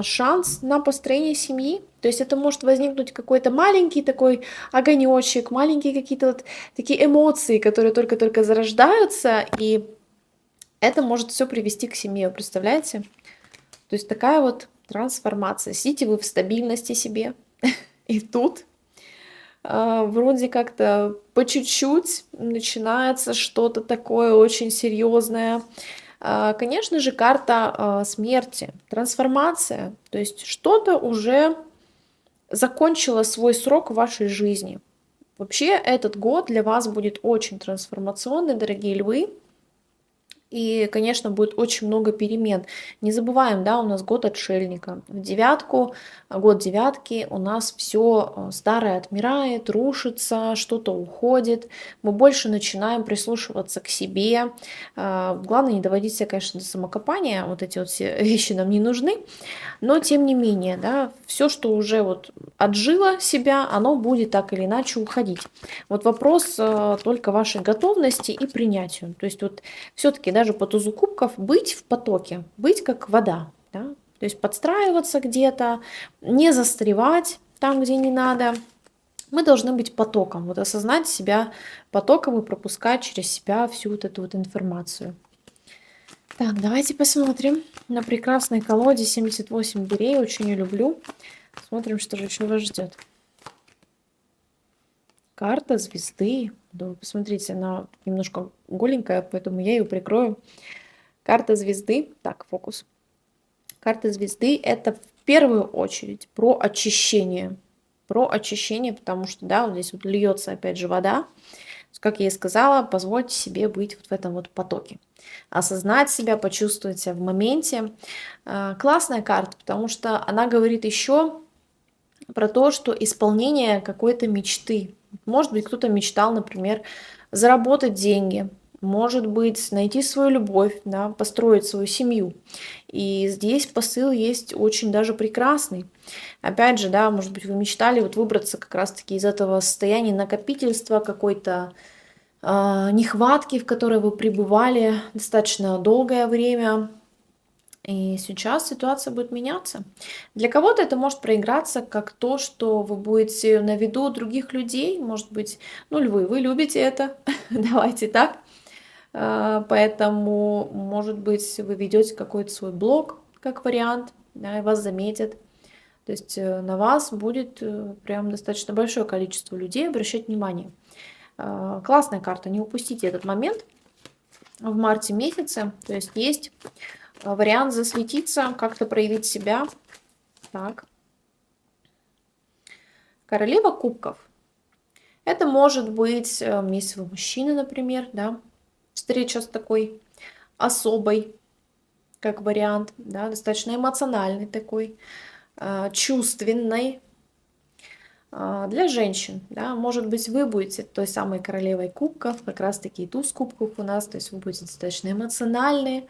шанс на построение семьи. То есть это может возникнуть какой-то маленький такой огонечек, маленькие какие-то вот такие эмоции, которые только-только зарождаются, и это может все привести к семье, представляете? То есть такая вот трансформация. Сидите вы в стабильности себе, и тут вроде как-то по чуть-чуть начинается что-то такое очень серьезное. Конечно же, карта смерти, трансформация, то есть что-то уже закончило свой срок в вашей жизни. Вообще этот год для вас будет очень трансформационный, дорогие львы. И, конечно, будет очень много перемен. Не забываем, да, у нас год отшельника. В девятку, год девятки у нас все старое отмирает, рушится, что-то уходит. Мы больше начинаем прислушиваться к себе. Главное не доводить себя, конечно, до самокопания. Вот эти вот все вещи нам не нужны. Но, тем не менее, да, все, что уже вот отжило себя, оно будет так или иначе уходить. Вот вопрос только вашей готовности и принятию. То есть вот все-таки даже по тузу кубков быть в потоке, быть как вода, да? То есть подстраиваться где-то, не застревать там, где не надо. Мы должны быть потоком, вот осознать себя потоком и пропускать через себя всю вот эту вот информацию. Так, давайте посмотрим на прекрасной колоде 78 дверей. Очень ее люблю. Смотрим, что же вас ждет. Карта звезды. Да, вы посмотрите, она немножко голенькая, поэтому я ее прикрою. Карта звезды. Так, фокус. Карта звезды — это в первую очередь про очищение. Про очищение, потому что, да, вот здесь вот льется опять же вода. Как я и сказала, позвольте себе быть вот в этом вот потоке. Осознать себя, почувствовать себя в моменте. Классная карта, потому что она говорит еще про то, что исполнение какой-то мечты. Может быть, кто-то мечтал, например, заработать деньги, может быть, найти свою любовь, да, построить свою семью. И здесь посыл есть очень даже прекрасный. Опять же, да, может быть, вы мечтали вот выбраться как раз-таки из этого состояния накопительства, какой-то нехватки, в которой вы пребывали достаточно долгое время. И сейчас ситуация будет меняться. Для кого-то это может проиграться как то, что вы будете на виду других людей. Может быть, ну, львы, вы любите это. Давайте так. Поэтому, может быть, вы ведете какой-то свой блог, как вариант, да, и вас заметят. То есть на вас будет прям достаточно большое количество людей обращать внимание. Классная карта, не упустите этот момент в марте месяце. То есть есть вариант засветиться, как-то проявить себя. Так. Королева кубков. Это может быть, если вы мужчина, например, да, встреча с такой особой, как вариант, да, достаточно эмоциональный такой, чувственной. Для женщин, да, может быть, вы будете той самой королевой кубков, как раз таки и туз кубков у нас, то есть вы будете достаточно эмоциональные,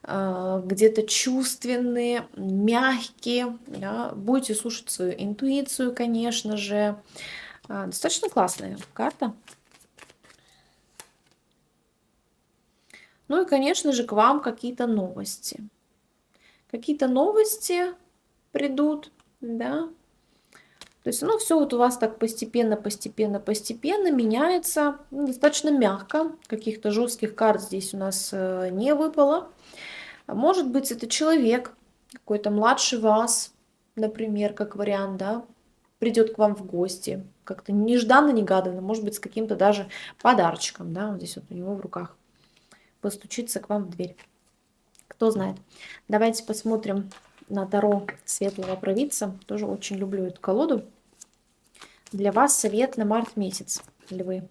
где-то чувственные, мягкие, да, будете слушать свою интуицию, конечно же. Достаточно классная карта. Ну и, конечно же, к вам какие-то новости. Какие-то новости придут, да. То есть оно все вот у вас так постепенно меняется, ну, достаточно мягко. Каких-то жестких карт здесь у нас не выпало. Может быть, это человек, какой-то младше вас, например, как вариант, да, придет к вам в гости, как-то нежданно-негаданно, может быть, с каким-то даже подарочком, да, вот здесь вот у него в руках, постучится к вам в дверь. Кто знает. Давайте посмотрим на Таро Светлого Провидца. Тоже очень люблю эту колоду. Для вас совет на март месяц, львы.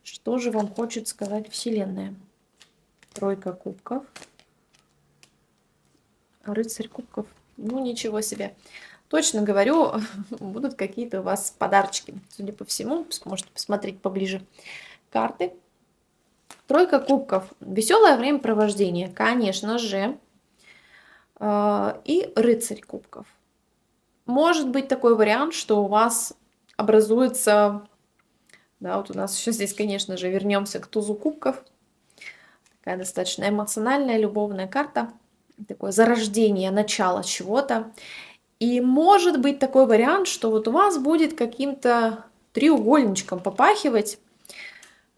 Что же вам хочет сказать Вселенная? Тройка кубков. Рыцарь кубков. Ну, ничего себе. Точно говорю, будут какие-то у вас подарочки. Судя по всему, можете посмотреть поближе карты. Тройка кубков. Веселое времяпровождение, конечно же. И рыцарь кубков. Может быть такой вариант, что у вас образуется... Да, вот у нас еще здесь, конечно же, вернемся к тузу кубков. Такая достаточно эмоциональная, любовная карта. Такое зарождение, начало чего-то. И может быть такой вариант, что вот у вас будет каким-то треугольничком попахивать.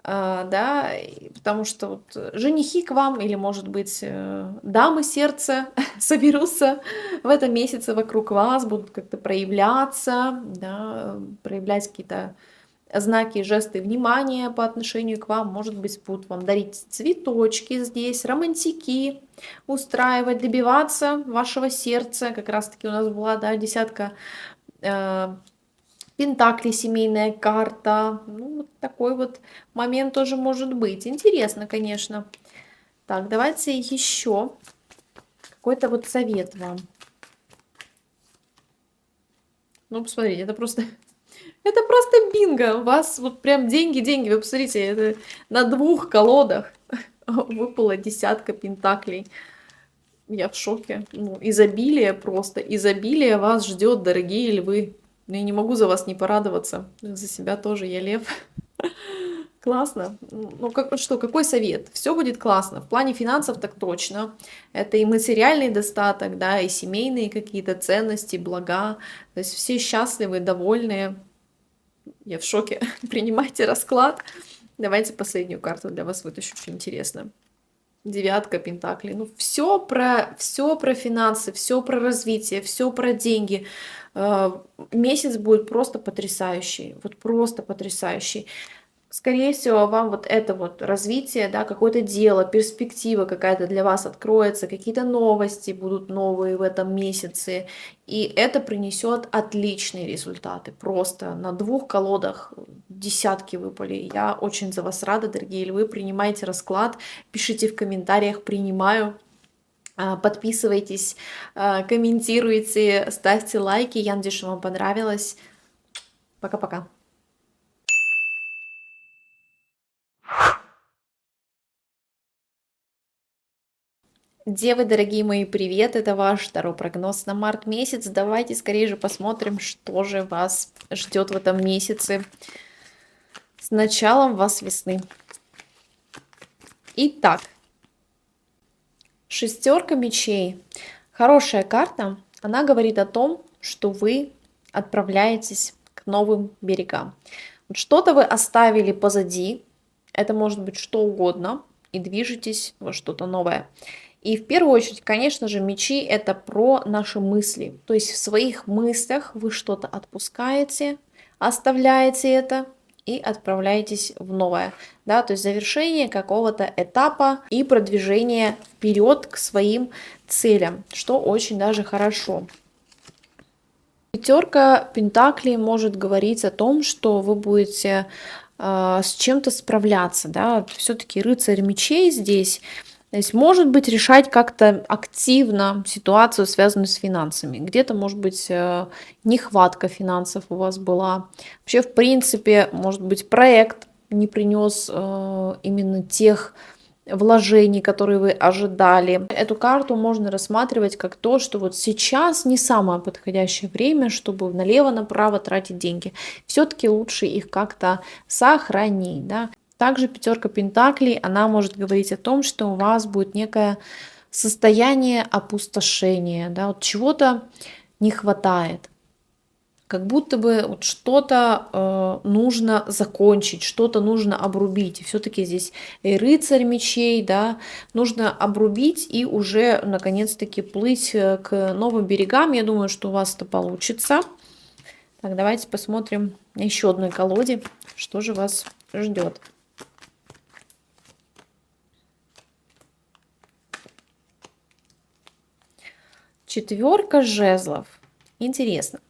Да, потому что вот женихи к вам или, может быть, дамы сердца соберутся в этом месяце вокруг вас, будут как-то проявляться, да, проявлять какие-то знаки, жесты внимания по отношению к вам. Может быть, будут вам дарить цветочки здесь, романтики устраивать, добиваться вашего сердца. Как раз-таки у нас была, да, десятка пентаклей, семейная карта. Ну, вот такой вот момент тоже может быть. Интересно, конечно. Так, давайте еще какой-то вот совет вам. Ну, посмотрите, это просто бинго. У вас вот прям деньги. Вы посмотрите, это на 2 колодах выпала десятка пентаклей. Я в шоке. Ну, изобилие просто. Изобилие вас ждет, дорогие львы. Но я не могу за вас не порадоваться. За себя тоже, я лев. Классно. Ну, вот что, какой совет? Все будет классно. В плане финансов так точно. Это и материальный достаток, да, и семейные какие-то ценности, блага. То есть все счастливы, довольные. Я в шоке. Принимайте расклад. Давайте последнюю карту для вас вытащу, очень интересно. Девятка пентаклей. Ну, все про финансы, все про развитие, все про деньги. Месяц будет просто потрясающий. Вот просто потрясающий. Скорее всего, вам вот это вот развитие, да, какое-то дело, перспектива какая-то для вас откроется, какие-то новости будут новые в этом месяце, и это принесет отличные результаты. Просто на двух колодах десятки выпали. Я очень за вас рада, дорогие львы. Принимайте расклад, пишите в комментариях «принимаю». Подписывайтесь, комментируйте, ставьте лайки. Я надеюсь, что вам понравилось. Пока-пока. Девы, дорогие мои, привет! Это ваш второй прогноз на март месяц. Давайте скорее же посмотрим, что же вас ждет в этом месяце с началом вас весны. Итак, шестерка мечей. Хорошая карта. Она говорит о том, что вы отправляетесь к новым берегам. Вот что-то вы оставили позади. Это может быть что угодно. И движетесь во что-то новое. И в первую очередь, конечно же, мечи это про наши мысли. То есть в своих мыслях вы что-то отпускаете, оставляете это и отправляетесь в новое. Да, то есть завершение какого-то этапа и продвижение вперед к своим целям, что очень даже хорошо. Пятерка пентаклей может говорить о том, что вы будете с чем-то справляться. Да? Все-таки рыцарь мечей здесь. То есть, может быть, решать как-то активно ситуацию, связанную с финансами. Где-то, может быть, нехватка финансов у вас была. Вообще, в принципе, может быть, проект не принес именно тех вложений, которые вы ожидали. Эту карту можно рассматривать как то, что вот сейчас не самое подходящее время, чтобы налево-направо тратить деньги. Все-таки лучше их как-то сохранить. Да? Также пятерка пентаклей, она может говорить о том, что у вас будет некое состояние опустошения, да, вот чего-то не хватает. Как будто бы вот что-то нужно закончить, что-то нужно обрубить. И все-таки здесь и рыцарь мечей, да, нужно обрубить и уже наконец-таки плыть к новым берегам. Я думаю, что у вас это получится. Так, давайте посмотрим на еще одной колоде, что же вас ждет. Четверка жезлов. Интересно.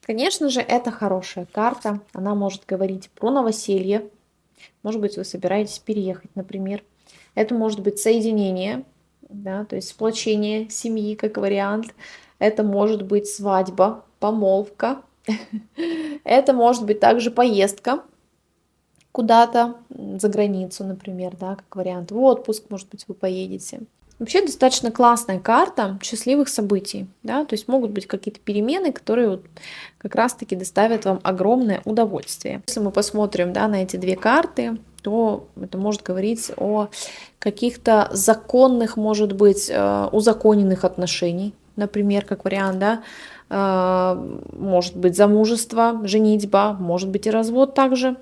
Конечно же, это хорошая карта. Она может говорить про новоселье. Может быть, вы собираетесь переехать, например. Это может быть соединение, да, то есть сплочение семьи как вариант. Это может быть свадьба, помолвка. Это может быть также поездка куда-то за границу, например, да, как вариант. В отпуск, может быть, вы поедете. Вообще достаточно классная карта счастливых событий, да, то есть могут быть какие-то перемены, которые вот как раз-таки доставят вам огромное удовольствие. Если мы посмотрим, да, на эти две карты, то это может говорить о каких-то законных, может быть, узаконенных отношений, например, как вариант, да, может быть замужество, женитьба, может быть и развод также.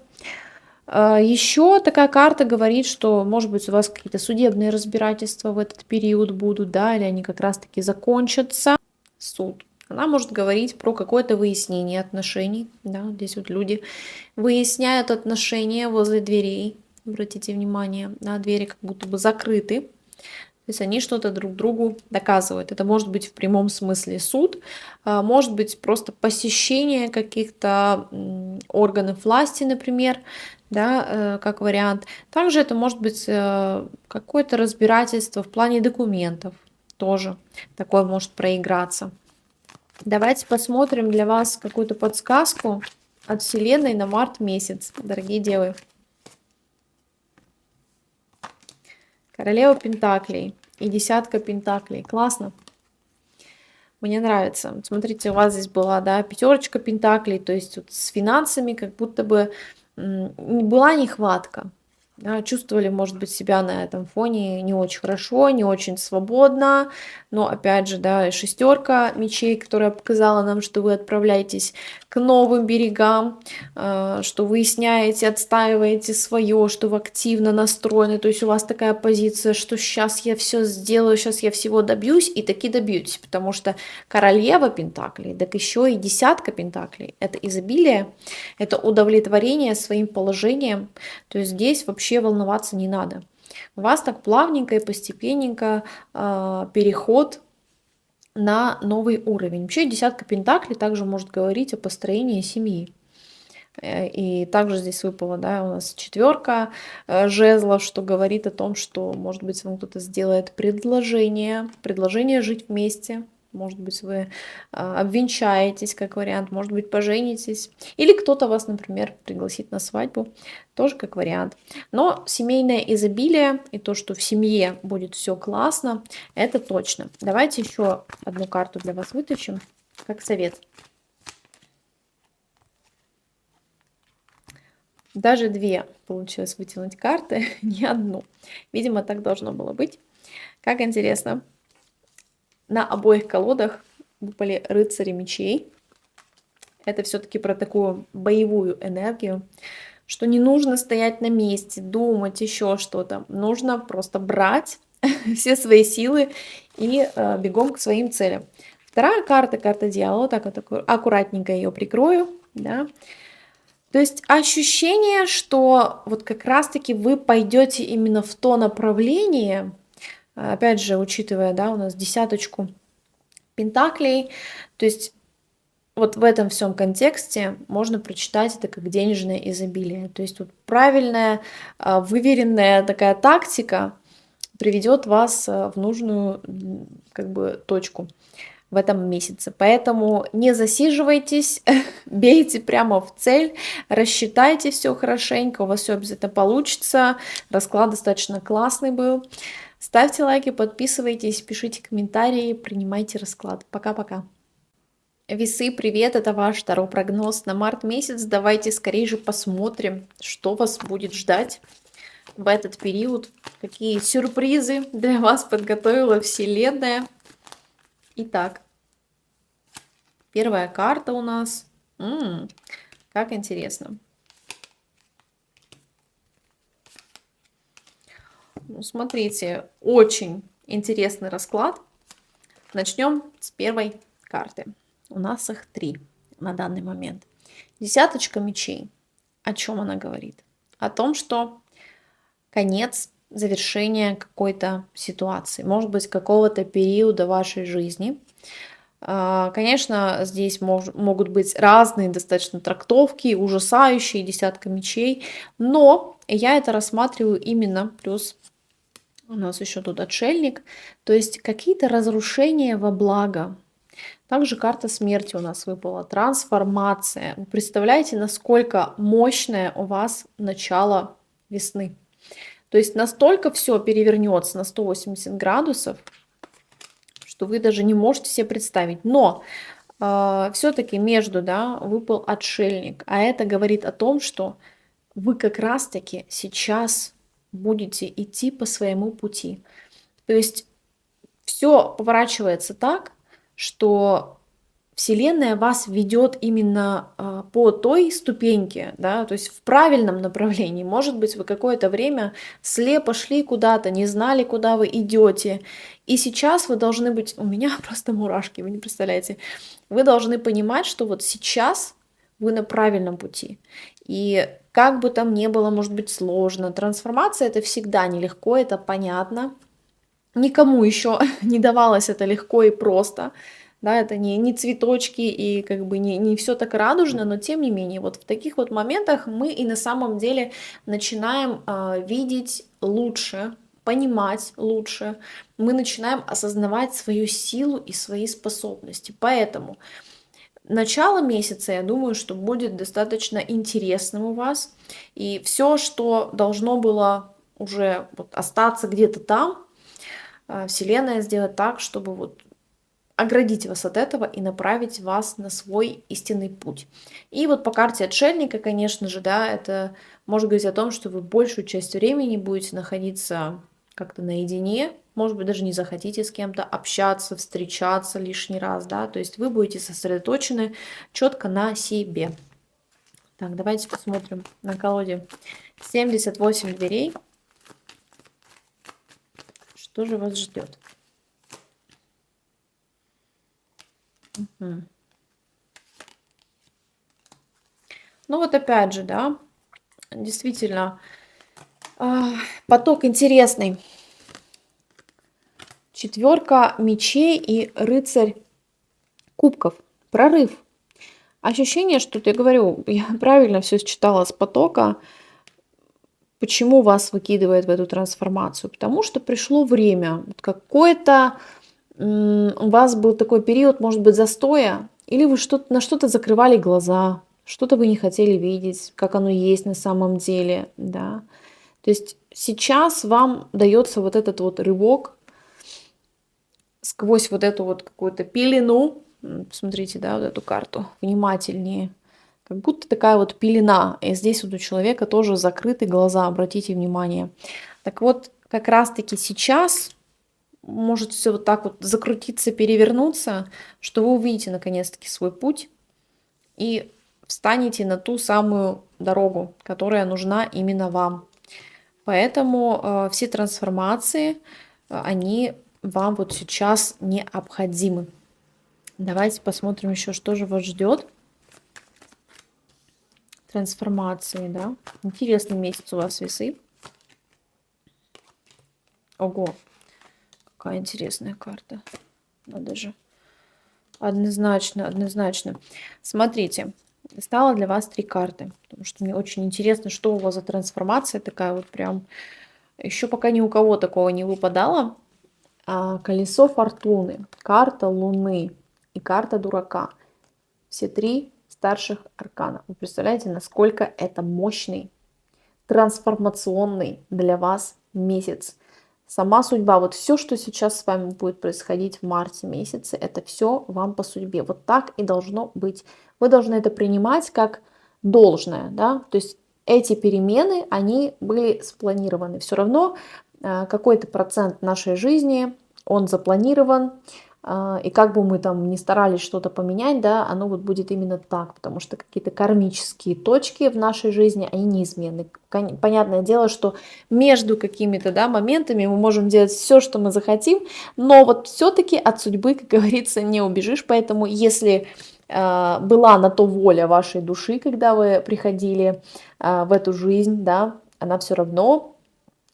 Еще такая карта говорит, что, может быть, у вас какие-то судебные разбирательства в этот период будут, да, или они как раз-таки закончатся. Суд. Она может говорить про какое-то выяснение отношений, да, здесь вот люди выясняют отношения возле дверей, обратите внимание, да, двери как будто бы закрыты, то есть они что-то друг другу доказывают. Это может быть в прямом смысле суд, может быть просто посещение каких-то органов власти, например, да, как вариант. Также это может быть какое-то разбирательство в плане документов, тоже такое может проиграться. Давайте посмотрим для вас какую-то подсказку от Вселенной на март месяц, дорогие девы. Королева пентаклей и десятка пентаклей. Классно. Мне нравится. Смотрите, у вас здесь была, да, пятерочка пентаклей, то есть вот с финансами как будто бы была нехватка. Да, чувствовали, может быть, себя на этом фоне не очень хорошо, не очень свободно. Но опять же, да, шестерка мечей, которая показала нам, что вы отправляетесь к новым берегам, что выясняете, отстаиваете свое, что вы активно настроены. То есть у вас такая позиция, что сейчас я все сделаю, сейчас я всего добьюсь, и таки добьетесь. Потому что королева пентаклей, так еще и десятка пентаклей. Это изобилие, это удовлетворение своим положением. То есть здесь вообще волноваться не надо. У вас так плавненько и постепенненько переход на новый уровень. Вообще десятка пентаклей также может говорить о построении семьи. И также здесь выпала, да, у нас четверка жезлов, что говорит о том, что, может быть, вам кто-то сделает предложение жить вместе. Может быть, вы обвенчаетесь, как вариант, может быть, поженитесь. Или кто-то вас, например, пригласит на свадьбу, тоже как вариант. Но семейное изобилие и то, что в семье будет все классно, это точно. Давайте еще одну карту для вас вытащим, как совет. Даже две получилось вытянуть карты, не одну. Видимо, так должно было быть. Как интересно. На обоих колодах выпали рыцари мечей. Это все-таки про такую боевую энергию, что не нужно стоять на месте, думать еще что-то. Нужно просто брать все свои силы и бегом к своим целям. Вторая карта, карта дьявола, так вот аккуратненько ее прикрою, да. То есть ощущение, что вот как раз-таки вы пойдете именно в то направление, опять же, учитывая, да, у нас десяточку пентаклей, то есть вот в этом всем контексте можно прочитать это как денежное изобилие. То есть вот правильная, выверенная такая тактика приведет вас в нужную как бы точку в этом месяце. Поэтому не засиживайтесь, бейте прямо в цель, рассчитайте все хорошенько, у вас все обязательно получится. Расклад достаточно классный был. Ставьте лайки, подписывайтесь, пишите комментарии, принимайте расклад. Пока-пока. Весы, привет, это ваш второй прогноз на март месяц. Давайте скорее же посмотрим, что вас будет ждать в этот период, какие сюрпризы для вас подготовила Вселенная. Итак, первая карта у нас. Как интересно. Ну, смотрите, очень интересный расклад. Начнем с первой карты. У нас их 3 на данный момент. Десяточка мечей. О чем она говорит? О том, что конец, завершение какой-то ситуации, может быть, какого-то периода вашей жизни. Конечно, здесь могут быть разные достаточно трактовки, ужасающие, десятка мечей, но я это рассматриваю именно, плюс у нас еще тут отшельник, то есть какие-то разрушения во благо. Также карта смерти у нас выпала, трансформация. Вы представляете, насколько мощное у вас начало весны? То есть настолько все перевернется на 180 градусов, что вы даже не можете себе представить. Но все-таки между, да, выпал отшельник. А это говорит о том, что вы как раз-таки сейчас будете идти по своему пути. То есть все поворачивается так, что Вселенная вас ведет именно по той ступеньке, да, то есть в правильном направлении. Может быть, вы какое-то время слепо шли куда-то, не знали, куда вы идете. И сейчас вы должны быть, у меня просто мурашки, вы не представляете, вы должны понимать, что вот сейчас вы на правильном пути. И как бы там ни было, может быть, сложно, трансформация это всегда нелегко, это понятно. Никому еще не давалось это легко и просто. Да, это не цветочки и как бы не все так радужно, но тем не менее, вот в таких вот моментах мы и на самом деле начинаем видеть лучше, понимать лучше, мы начинаем осознавать свою силу и свои способности. Поэтому начало месяца, я думаю, что будет достаточно интересным у вас. И все, что должно было уже вот остаться где-то там, Вселенная сделать так, чтобы вот оградить вас от этого и направить вас на свой истинный путь. И вот по карте отшельника, конечно же, да, это может говорить о том, что вы большую часть времени будете находиться как-то наедине, может быть, даже не захотите с кем-то общаться, встречаться лишний раз, да, то есть вы будете сосредоточены четко на себе. Так, давайте посмотрим на колоде 78 дверей. Что же вас ждет? Угу. Ну вот опять же, да, действительно, поток интересный. Четверка мечей и рыцарь кубков. Прорыв. Ощущение, что я говорю, я правильно все считала с потока. Почему вас выкидывает в эту трансформацию? Потому что пришло время. Какой-то у вас был такой период, может быть, застоя, или вы на что-то закрывали глаза, что-то вы не хотели видеть, как оно есть на самом деле, да. То есть сейчас вам дается вот этот вот рывок сквозь вот эту вот какую-то пелену. Смотрите, да, вот эту карту внимательнее. Как будто такая вот пелена. И здесь вот у человека тоже закрыты глаза, обратите внимание. Так вот, как раз-таки сейчас может все вот так вот закрутиться, перевернуться, что вы увидите наконец-таки свой путь и встанете на ту самую дорогу, которая нужна именно вам. Поэтому все трансформации, они вам вот сейчас необходимы. Давайте посмотрим еще, что же вас ждет. Трансформации, да. Интересный месяц у вас весы. Ого, какая интересная карта. Надо же. Однозначно, однозначно. Смотрите, стало для вас 3 карты, потому что мне очень интересно, что у вас за трансформация такая вот прям. Еще пока ни у кого такого не выпадало. Колесо фортуны, карта Луны и карта дурака. Все 3 старших аркана. Вы представляете, насколько это мощный, трансформационный для вас месяц. Сама судьба, вот все, что сейчас с вами будет происходить в марте месяце, это все вам по судьбе. Вот так и должно быть. Вы должны это принимать как должное, да, то есть эти перемены, они были спланированы. Все равно какой-то процент нашей жизни, он запланирован, и как бы мы там ни старались что-то поменять, да, оно вот будет именно так, потому что какие-то кармические точки в нашей жизни, они неизменны. Понятное дело, что между какими-то, да, моментами мы можем делать все, что мы захотим, но вот все-таки от судьбы, как говорится, не убежишь, поэтому если была на то воля вашей души, когда вы приходили в эту жизнь, да, она все равно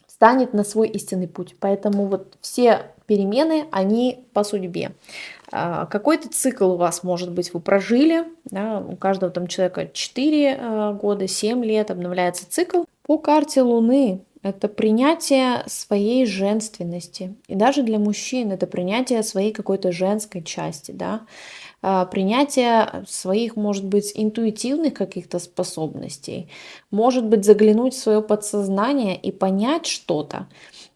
станет на свой истинный путь. Поэтому вот все перемены, они по судьбе. Какой-то цикл у вас, может быть, вы прожили, да, у каждого там человека 4 года, 7 лет обновляется цикл. По карте Луны это принятие своей женственности. И даже для мужчин это принятие своей какой-то женской части, да, принятие своих, может быть, интуитивных каких-то способностей, может быть, заглянуть в свое подсознание и понять что-то.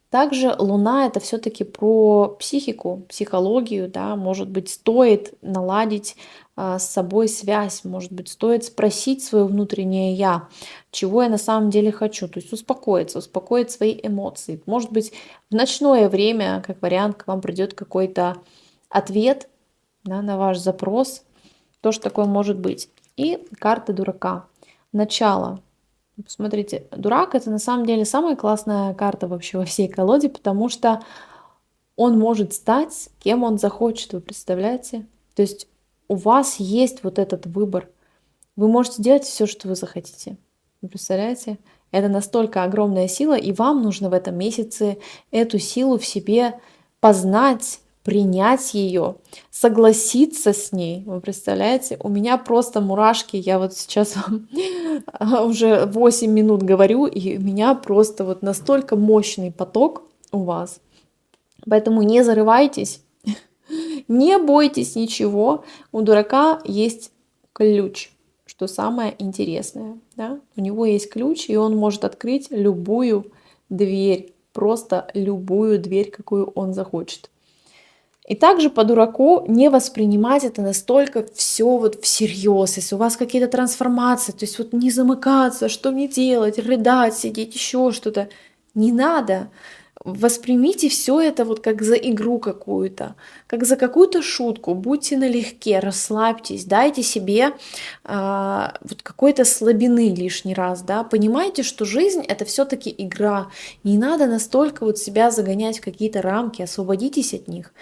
Также Луна это все-таки про психику, психологию, да, может быть, стоит наладить с собой связь, может быть, стоит спросить свое внутреннее я, чего я на самом деле хочу, то есть успокоиться, успокоить свои эмоции. Может быть, в ночное время, как вариант, к вам придет какой-то ответ, да, на ваш запрос, тоже такое может быть. И карта дурака. Начало. Посмотрите, дурак это на самом деле самая классная карта вообще во всей колоде, потому что он может стать кем он захочет, вы представляете? То есть у вас есть вот этот выбор. Вы можете делать все, что вы захотите. Вы представляете? Это настолько огромная сила, и вам нужно в этом месяце эту силу в себе познать, принять ее, согласиться с ней. Вы представляете? У меня просто мурашки. Я вот сейчас вам уже 8 минут говорю, и у меня просто вот настолько мощный поток у вас. Поэтому не зарывайтесь, не бойтесь ничего. У дурака есть ключ, что самое интересное. Да? У него есть ключ, и он может открыть любую дверь, просто любую дверь, какую он захочет. И также по дураку не воспринимать это настолько все вот всерьез. Если у вас какие-то трансформации, то есть вот не замыкаться, что мне делать, рыдать, сидеть, еще что-то. Не надо. Воспримите все это вот как за игру какую-то, как за какую-то шутку. Будьте налегке, расслабьтесь, дайте себе вот какой-то слабины лишний раз, да. Понимайте, что жизнь это все-таки игра. Не надо настолько вот себя загонять в какие-то рамки, освободитесь от них.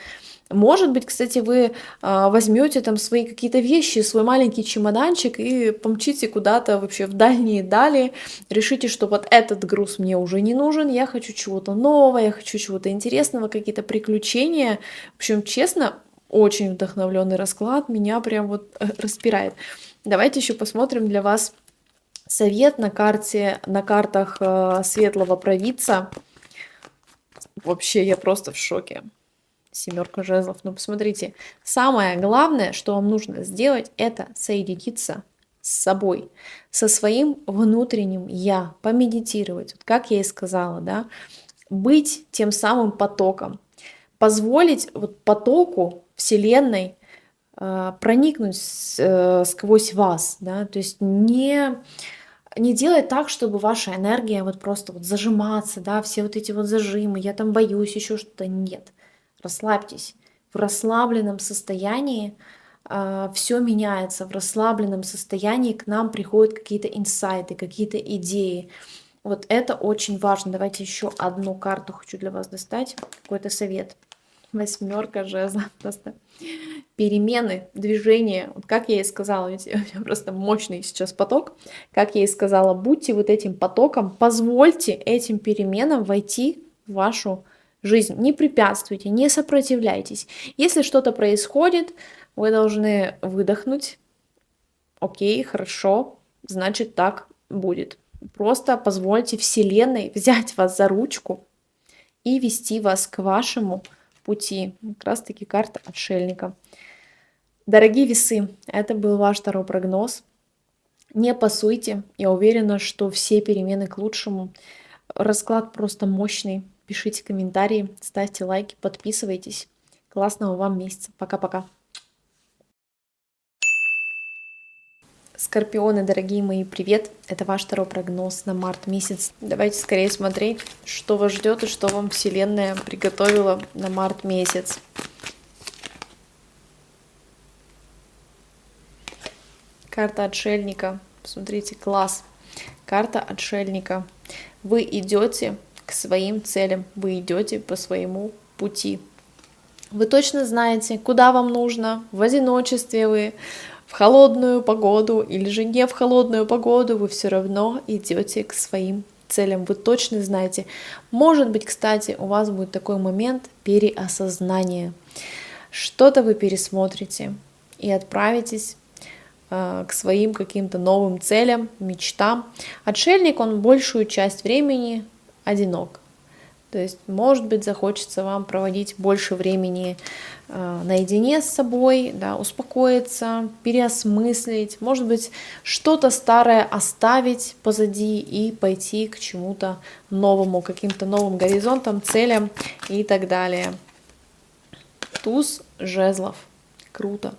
Может быть, кстати, вы возьмете там свои какие-то вещи, свой маленький чемоданчик и помчите куда-то вообще в дальние дали, решите, что вот этот груз мне уже не нужен, я хочу чего-то нового, я хочу чего-то интересного, какие-то приключения. В общем, честно, очень вдохновленный расклад, меня прям вот распирает. Давайте еще посмотрим для вас совет на картах светлого провидца. Вообще, я просто в шоке. Семерка жезлов. Ну, посмотрите, самое главное, что вам нужно сделать, это соединиться с собой, со своим внутренним я, помедитировать. Вот как я и сказала, да, быть тем самым потоком, позволить вот потоку Вселенной проникнуть сквозь вас, да, то есть не делать так, чтобы ваша энергия вот просто вот зажиматься, да, все вот эти вот зажимы, я там боюсь, еще что-то, нет. Расслабьтесь. В расслабленном состоянии все меняется. В расслабленном состоянии к нам приходят какие-то инсайты, какие-то идеи. Вот это очень важно. Давайте еще одну карту хочу для вас достать. Какой-то совет. Восьмерка жезлов. Просто перемены, движения. Вот как я и сказала, ведь у меня просто мощный сейчас поток. Как я и сказала, будьте вот этим потоком, позвольте этим переменам войти в вашу жизнь. Не препятствуйте, не сопротивляйтесь. Если что-то происходит, вы должны выдохнуть. Окей, хорошо, значит так будет. Просто позвольте Вселенной взять вас за ручку и вести вас к вашему пути. Как раз таки карта отшельника. Дорогие весы, это был ваш второй прогноз. Не пасуйте. Я уверена, что все перемены к лучшему. Расклад просто мощный. Пишите комментарии, ставьте лайки, подписывайтесь. Классного вам месяца. Пока-пока. Скорпионы, дорогие мои, привет! Это ваш второй прогноз на март месяц. Давайте скорее смотреть, что вас ждет и что вам Вселенная приготовила на март месяц. Карта отшельника. Посмотрите, класс. Карта отшельника. Вы идете к своим целям, вы идете по своему пути. Вы точно знаете, куда вам нужно, в одиночестве вы, в холодную погоду или же не в холодную погоду, вы все равно идете к своим целям. Вы точно знаете. Может быть, кстати, у вас будет такой момент переосознания. Что-то вы пересмотрите и отправитесь к своим каким-то новым целям, мечтам. Отшельник, он большую часть времени одинок. То есть, может быть, захочется вам проводить больше времени наедине с собой, да, успокоиться, переосмыслить, может быть, что-то старое оставить позади и пойти к чему-то новому, каким-то новым горизонтам, целям и так далее. Туз жезлов. Круто.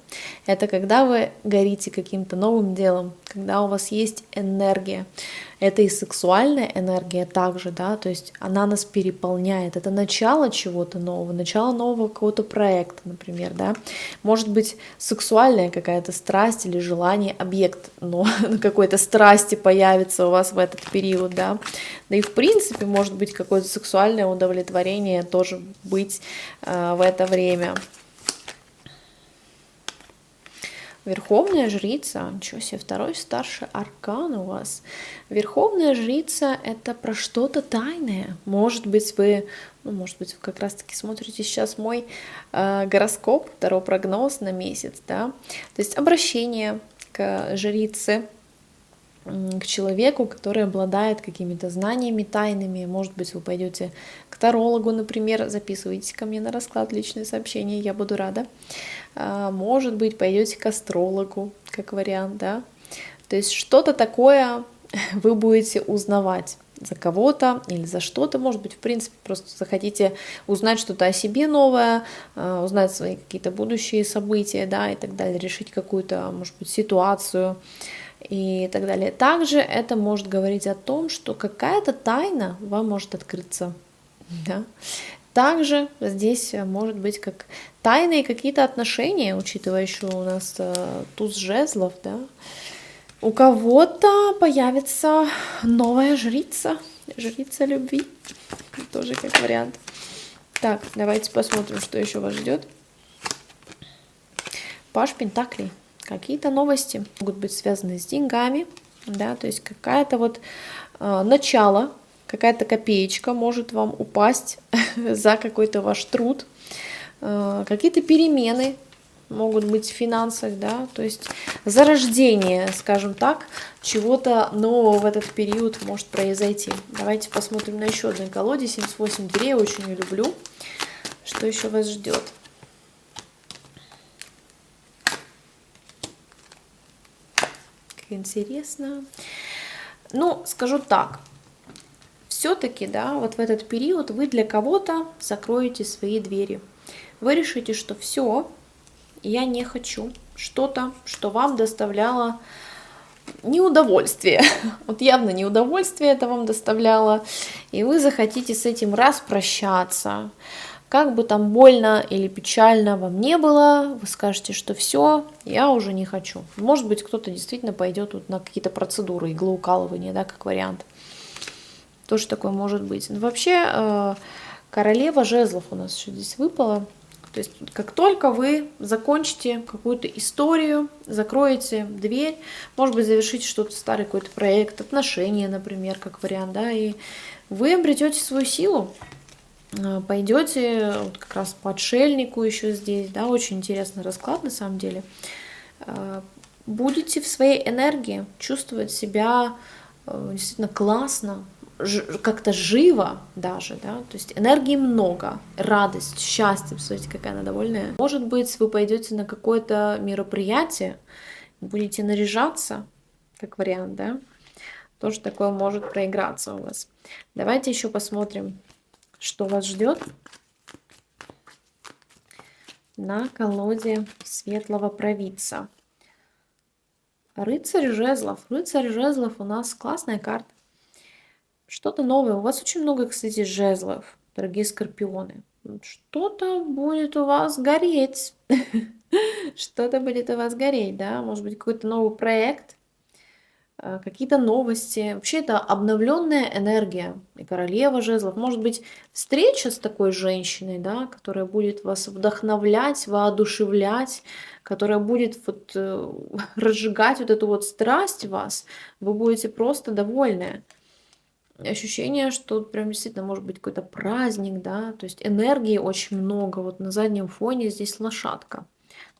Это когда вы горите каким-то новым делом, когда у вас есть энергия. Это и сексуальная энергия также, да, то есть она нас переполняет. Это начало чего-то нового, начало нового какого-то проекта, например, да. Может быть, сексуальная какая-то страсть или желание, объект, но какой-то страсти появится у вас в этот период, да. Да и в принципе, может быть, какое-то сексуальное удовлетворение тоже быть в это время. Верховная жрица, ничего себе, второй старший аркан у вас. Верховная жрица — это про что-то тайное. Может быть, вы как раз-таки смотрите сейчас мой гороскоп, второй прогноз на месяц, да. То есть обращение к жрице, к человеку, который обладает какими-то знаниями тайными. Может быть, вы пойдете к тарологу, например, записывайтесь ко мне на расклад, личные сообщения, я буду рада. Может быть, пойдете к астрологу, как вариант, да. То есть что-то такое вы будете узнавать. за кого-то или за что-то, может быть, в принципе, просто захотите узнать что-то о себе новое, узнать свои какие-то будущие события, да, и так далее, решить какую-то, может быть, ситуацию и так далее. Также это может говорить о том, что какая-то тайна вам может открыться, да. Также здесь может быть как тайные какие-то отношения, учитывая еще у нас туз жезлов, да. У кого-то появится новая жрица, жрица любви, тоже как вариант. Так, давайте посмотрим, что еще вас ждет. Паж Пентаклей. Какие-то новости могут быть связаны с деньгами, да, то есть какая-то вот начало, какая-то копеечка может вам упасть за какой-то ваш труд, какие-то перемены могут быть в финансах, да, то есть зарождение, скажем так, чего-то нового в этот период может произойти. Давайте посмотрим на еще одной колоде, 78 дверей, очень ее люблю. Что еще вас ждет? Как интересно. Ну, скажу так, все-таки, да, вот в этот период вы для кого-то закроете свои двери. Вы решите, что все, я не хочу что-то, что вам доставляло неудовольствие. Вот явно неудовольствие это вам доставляло, и вы захотите с этим распрощаться. Как бы там больно или печально вам не было, вы скажете, что все, я уже не хочу. Может быть, кто-то действительно пойдет вот на какие-то процедуры, иглоукалывания, да, как вариант. Тоже такое может быть. Но вообще, королева жезлов у нас еще здесь выпала. То есть, как только вы закончите какую-то историю, закроете дверь, может быть, завершите что-то, старый какой-то проект, отношения, например, как вариант, да, и вы обретете свою силу, пойдете вот как раз по отшельнику еще здесь, да, очень интересный расклад на самом деле. Будете в своей энергии чувствовать себя действительно классно, как-то живо даже, да, то есть энергии много, радость, счастье, посмотрите, какая она довольная. Может быть, вы пойдете на какое-то мероприятие, будете наряжаться, как вариант, да, тоже такое может проиграться у вас. Давайте еще посмотрим, что вас ждет на колоде светлого провидца. Рыцарь жезлов. Рыцарь жезлов у нас классная карта. Что-то новое. У вас очень много, кстати, жезлов, дорогие скорпионы. Что-то будет у вас гореть. Что-то будет у вас гореть, да? Может быть, какой-то новый проект, какие-то новости. Вообще, это обновленная энергия. И королева жезлов. Может быть, встреча с такой женщиной, да, которая будет вас вдохновлять, воодушевлять, которая будет вот, разжигать вот эту вот страсть в вас. Вы будете просто довольны. Ощущение, что прям действительно может быть какой-то праздник, да, то есть энергии очень много. Вот на заднем фоне здесь лошадка.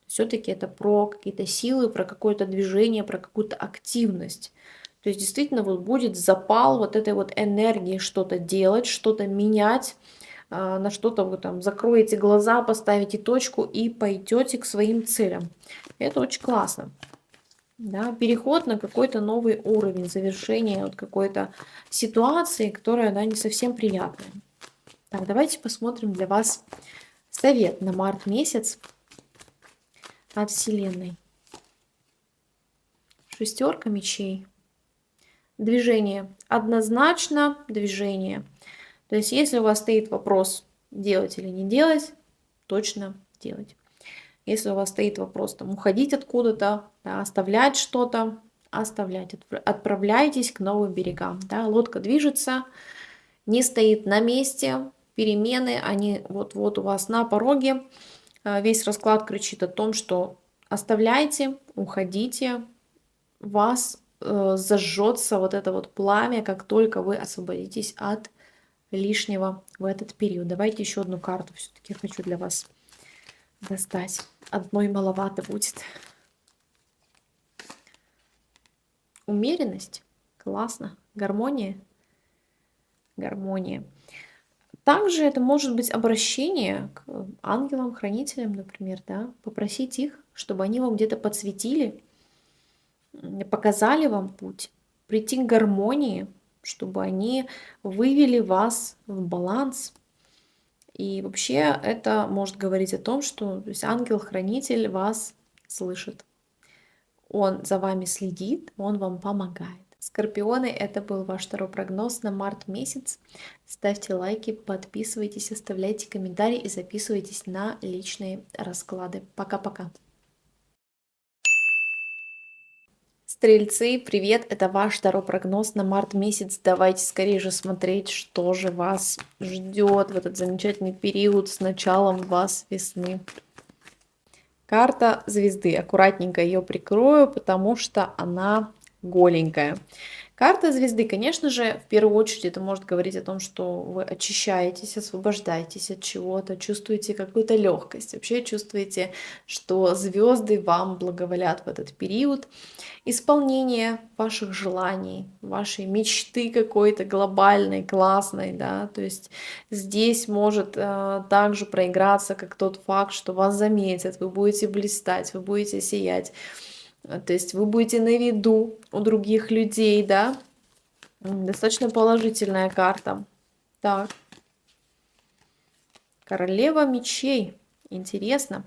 Все-таки это про какие-то силы, про какое-то движение, про какую-то активность. То есть действительно вот будет запал вот этой вот энергии что-то делать, что-то менять, на что-то вы там закроете глаза, поставите точку и пойдете к своим целям. Это очень классно. Да, переход на какой-то новый уровень, завершение вот какой-то ситуации, которая, да, не совсем приятная. Так, давайте посмотрим для вас совет на март месяц от Вселенной. Шестерка мечей. Движение. Однозначно движение. То есть, если у вас стоит вопрос, делать или не делать, точно делать. Если у вас стоит вопрос, там, уходить откуда-то, да, оставлять что-то, оставлять, отправляйтесь к новым берегам. Да. Лодка движется, не стоит на месте, перемены, они вот-вот у вас на пороге. Весь расклад кричит о том, что оставляйте, уходите, вас зажжется вот это вот пламя, как только вы освободитесь от лишнего в этот период. Давайте еще одну карту все-таки хочу для вас достать. Одной маловато будет. Умеренность. Классно. Гармония. Гармония. Также это может быть обращение к ангелам, хранителям, например, да, попросить их, чтобы они вам где-то подсветили, показали вам путь, прийти к гармонии, чтобы они вывели вас в баланс. И вообще это может говорить о том, что то есть ангел-хранитель вас слышит. Он за вами следит, он вам помогает. Скорпионы, это был ваш второй прогноз на март месяц. Ставьте лайки, подписывайтесь, оставляйте комментарии и записывайтесь на личные расклады. Пока-пока. Стрельцы, привет! Это ваш второй прогноз на март месяц. Давайте скорее же смотреть, что же вас ждет в этот замечательный период с началом вас весны. Карта звезды. Аккуратненько ее прикрою, потому что она голенькая. Карта звезды, конечно же, в первую очередь это может говорить о том, что вы очищаетесь, освобождаетесь от чего-то, чувствуете какую-то легкость. Вообще чувствуете, что звезды вам благоволят в этот период. Исполнение ваших желаний, вашей мечты какой-то глобальной, классной, да, то есть здесь может также проиграться как тот факт, что вас заметят, вы будете блистать, вы будете сиять, то есть вы будете на виду у других людей, да, достаточно положительная карта. Так, королева мечей, интересно.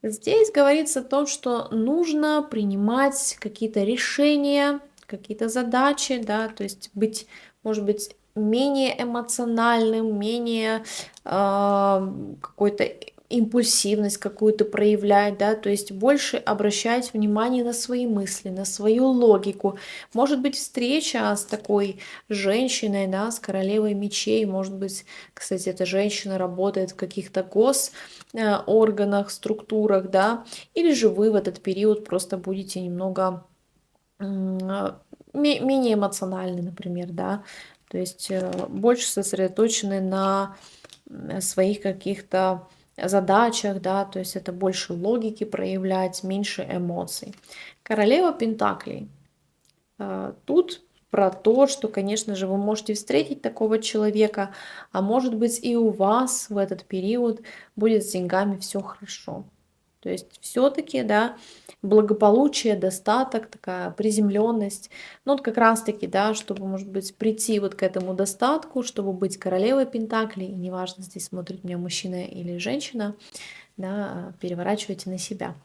Здесь говорится о том, что нужно принимать какие-то решения, какие-то задачи, да, то есть быть, может быть, менее эмоциональным, менее какой-то импульсивность какую-то проявлять, да, то есть больше обращать внимание на свои мысли, на свою логику. Может быть, встреча с такой женщиной, да, с королевой мечей, может быть, кстати, эта женщина работает в каких-то органах, структурах, да, или же вы в этот период просто будете немного менее эмоциональны, например, да, то есть больше сосредоточены на своих каких-то задачах, да, то есть это больше логики проявлять, меньше эмоций. Королева Пентаклей. Тут про то, что, конечно же, вы можете встретить такого человека, а может быть и у вас в этот период будет с деньгами все хорошо. То есть все-таки, да, благополучие, достаток, такая приземленность. Ну вот как раз-таки, да, чтобы, может быть, прийти вот к этому достатку, чтобы быть королевой Пентаклей, и неважно, здесь смотрит меня мужчина или женщина, да, переворачивайте на себя.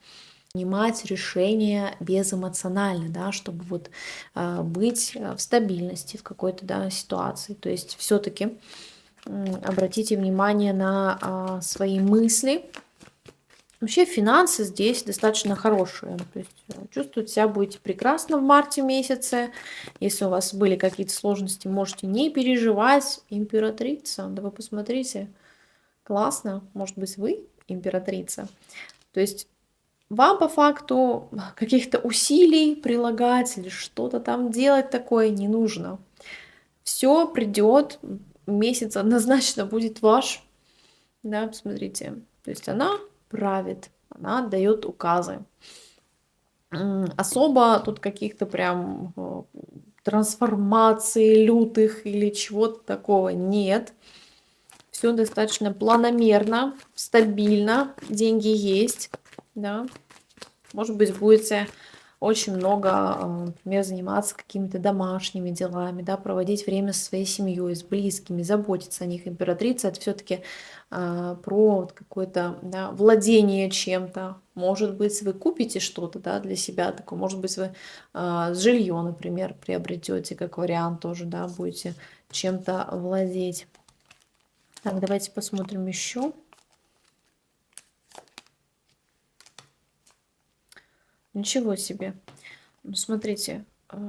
Принимать решения безэмоционально, да, чтобы вот быть в стабильности в какой-то, да, ситуации. То есть все-таки обратите внимание на свои мысли. Вообще финансы здесь достаточно хорошие. То есть чувствовать себя будете прекрасно в марте месяце. Если у вас были какие-то сложности, можете не переживать. Императрица, да вы посмотрите, классно. Может быть, вы императрица. То есть вам по факту каких-то усилий прилагать или что-то там делать такое не нужно. Все придет, месяц однозначно будет ваш. Да, посмотрите. То есть она правит, она отдает указы. Особо тут каких-то прям трансформаций лютых или чего-то такого нет. Все достаточно планомерно, стабильно, деньги есть, да. Может быть, будете очень много, например, заниматься какими-то домашними делами, да, проводить время со своей семьей, с близкими, заботиться о них. Императрица это все-таки про вот какое-то, да, владение чем-то. Может быть, вы купите что-то, да, для себя такое. Может быть, вы жилье, например, приобретете как вариант тоже, да, будете чем-то владеть. Так, давайте посмотрим еще. Ничего себе. Ну, смотрите,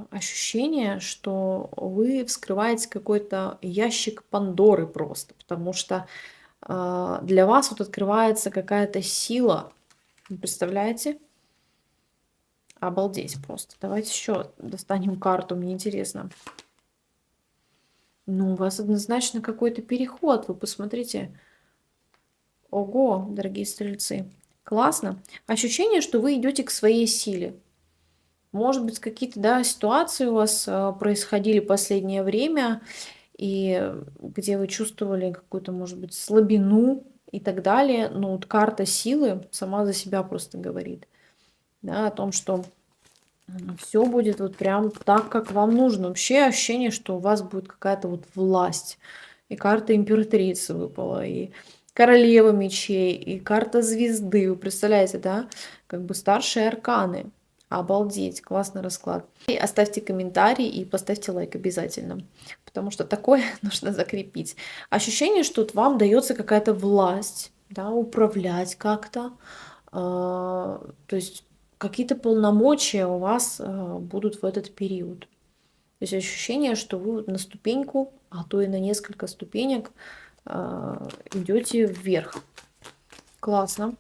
ощущение, что вы вскрываете какой-то ящик Пандоры просто, потому что для вас вот открывается какая-то сила. Вы представляете? Обалдеть просто. Давайте еще достанем карту, мне интересно. Ну, у вас однозначно какой-то переход, вы посмотрите. Ого, дорогие стрельцы. Классно. Ощущение, что вы идете к своей силе. Может быть, какие-то, да, ситуации у вас происходили последнее время, и где вы чувствовали какую-то, может быть, слабину и так далее. Но вот карта силы сама за себя просто говорит, да, о том, что Все будет вот прям так, как вам нужно. Вообще ощущение, что у вас будет какая-то вот власть. И карта императрицы выпала, и королева мечей, и карта звезды. Вы представляете, да? Как бы старшие арканы. Обалдеть, классный расклад. И оставьте комментарий и поставьте лайк обязательно, потому что такое нужно закрепить. Ощущение, что вот вам дается какая-то власть, да, управлять как-то. То есть какие-то полномочия у вас будут в этот период. То есть ощущение, что вы вот на ступеньку, а то и на несколько ступенек идете вверх. Классно.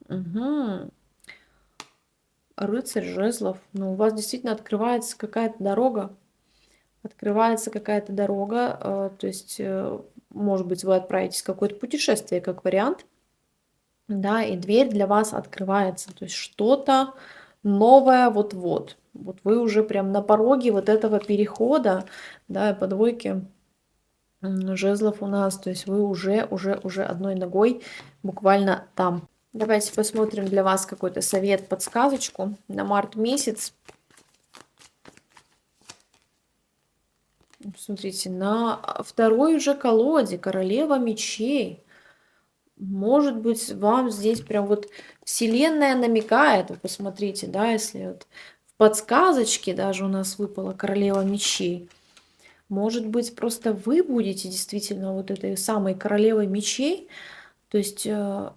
Угу. Рыцарь жезлов. Ну, у вас действительно открывается какая-то дорога. Открывается какая-то дорога. То есть, может быть, вы отправитесь в какое-то путешествие, как вариант. Да, и дверь для вас открывается. То есть что-то новое вот-вот. Вот вы уже прям на пороге вот этого перехода, да, и по двойке жезлов у нас. То есть вы уже одной ногой буквально там. Давайте посмотрим для вас какой-то совет, подсказочку на март месяц. Смотрите, на второй уже колоде королева мечей. Может быть, вам здесь прям вот вселенная намекает, вы посмотрите, да, если вот в подсказочке даже у нас выпала королева мечей. Может быть, просто вы будете действительно вот этой самой королевой мечей, то есть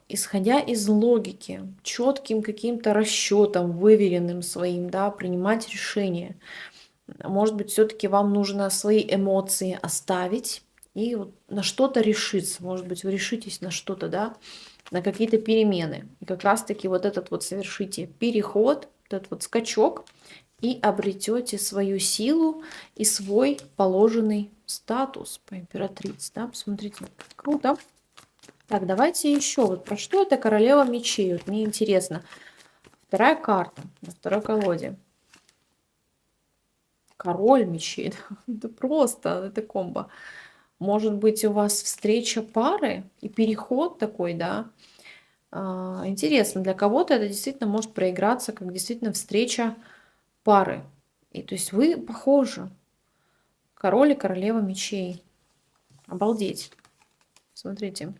исходя из логики, четким каким-то расчетом, выверенным своим, да, принимать решения. Может быть, все-таки вам нужно свои эмоции оставить и вот на что-то решиться. Может быть, вы решитесь на что-то, да, на какие-то перемены. И как раз-таки вот этот вот совершите переход, вот этот вот скачок, и обретете свою силу и свой положенный статус по императрице. Да? Посмотрите, круто. Так, давайте еще. Вот про что это королева мечей? Вот мне интересно. Вторая карта на второй колоде. Король мечей. Это просто, это комбо. Может быть, у вас встреча пары и переход такой, да? Интересно, для кого-то это действительно может проиграться, как действительно встреча пары. И то есть вы похожи. Король и королева мечей. Обалдеть. Смотрите.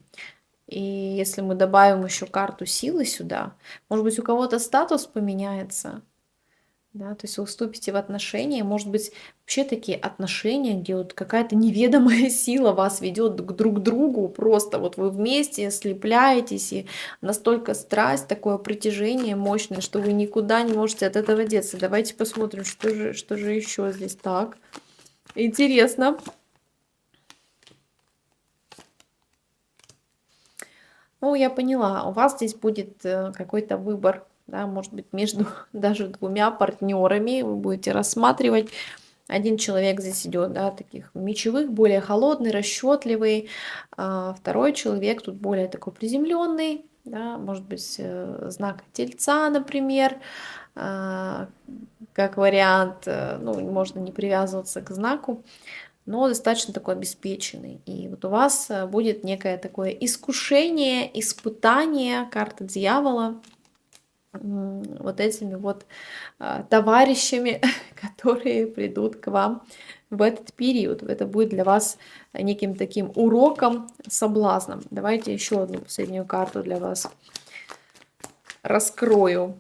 И если мы добавим еще карту силы сюда, может быть, у кого-то статус поменяется. Да, то есть вы вступите в отношения, может быть, вообще такие отношения, где вот какая-то неведомая сила вас ведет друг к другу, просто вот вы вместе слепляетесь, и настолько страсть, такое притяжение мощное, что вы никуда не можете от этого деться. Давайте посмотрим, что же еще здесь так. Интересно. Ну, я поняла, у вас здесь будет какой-то выбор, да, может быть, между даже двумя партнерами вы будете рассматривать. Один человек здесь идет, да, таких мечевых, более холодный, расчетливый. Второй человек тут более такой приземленный, да, может быть, знак Тельца, например, как вариант. Ну, можно не привязываться к знаку, но достаточно такой обеспеченный. И вот у вас будет некое такое искушение, испытание, карта дьявола, вот этими вот товарищами, которые придут к вам в этот период. Это будет для вас неким таким уроком, соблазном. Давайте еще одну последнюю карту для вас раскрою.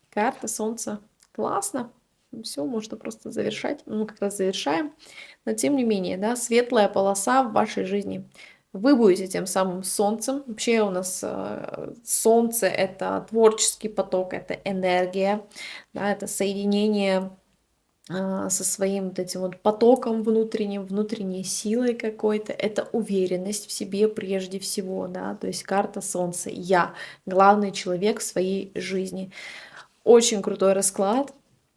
Карта Солнца. Классно. Все, можно просто завершать. Мы как раз завершаем. Но тем не менее, да, светлая полоса в вашей жизни. Вы будете тем самым солнцем. Вообще у нас солнце — это творческий поток, это энергия, да, это соединение со своим вот этим вот потоком внутренним, внутренней силой какой-то. Это уверенность в себе прежде всего, да, то есть карта Солнца. Я главный человек в своей жизни. Очень крутой расклад,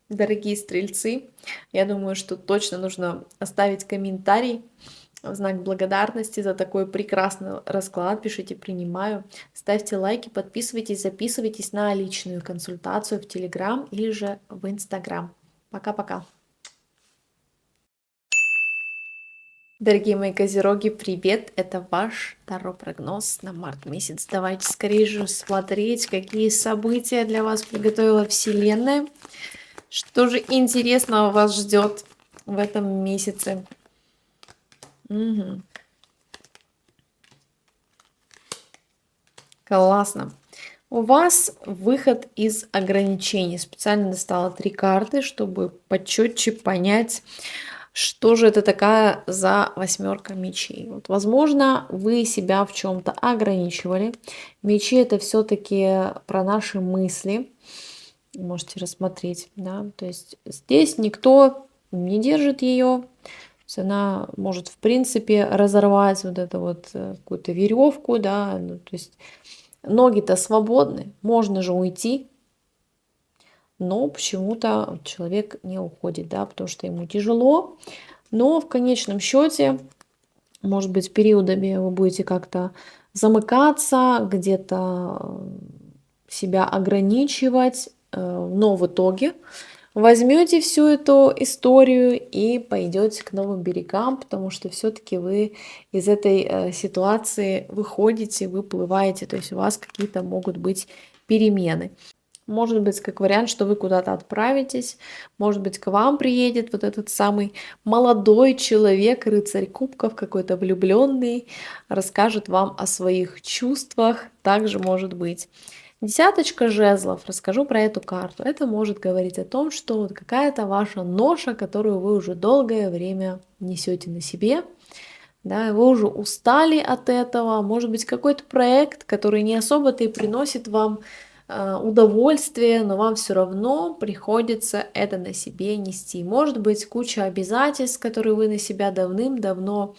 дорогие стрельцы. Я думаю, что точно нужно оставить комментарий в знак благодарности за такой прекрасный расклад. Пишите «принимаю», ставьте лайки, подписывайтесь, записывайтесь на личную консультацию в Телеграм или же в Инстаграм. Пока-пока. Дорогие мои козероги, привет! Это ваш таро-прогноз на март месяц. Давайте скорее же смотреть, какие события для вас приготовила Вселенная. Что же интересного вас ждет в этом месяце? Мгм. Классно. У вас выход из ограничений. Специально достала 3 карты, чтобы почетче понять, что же это такая за восьмерка мечей. Вот, возможно, вы себя в чем-то ограничивали. Мечи это все-таки про наши мысли. Можете рассмотреть, да. То есть здесь никто не держит ее. Она может, в принципе, разорвать вот эту вот какую-то веревку, да. Ну, то есть ноги-то свободны, можно же уйти, но почему-то человек не уходит, да, потому что ему тяжело. Но в конечном счете, может быть, периодами вы будете как-то замыкаться, где-то себя ограничивать, но в итоге возьмете всю эту историю и пойдете к новым берегам, потому что все-таки вы из этой ситуации выходите, выплываете, то есть у вас какие-то могут быть перемены. Может быть, как вариант, что вы куда-то отправитесь, может быть, к вам приедет вот этот самый молодой человек, рыцарь кубков, какой-то влюбленный, расскажет вам о своих чувствах, также может быть. Десяточка жезлов, расскажу про эту карту. Это может говорить о том, что вот какая-то ваша ноша, которую вы уже долгое время несете на себе, да, вы уже устали от этого, может быть, какой-то проект, который не особо-то и приносит вам удовольствие, но вам все равно приходится это на себе нести. Может быть, куча обязательств, которые вы на себя давным-давно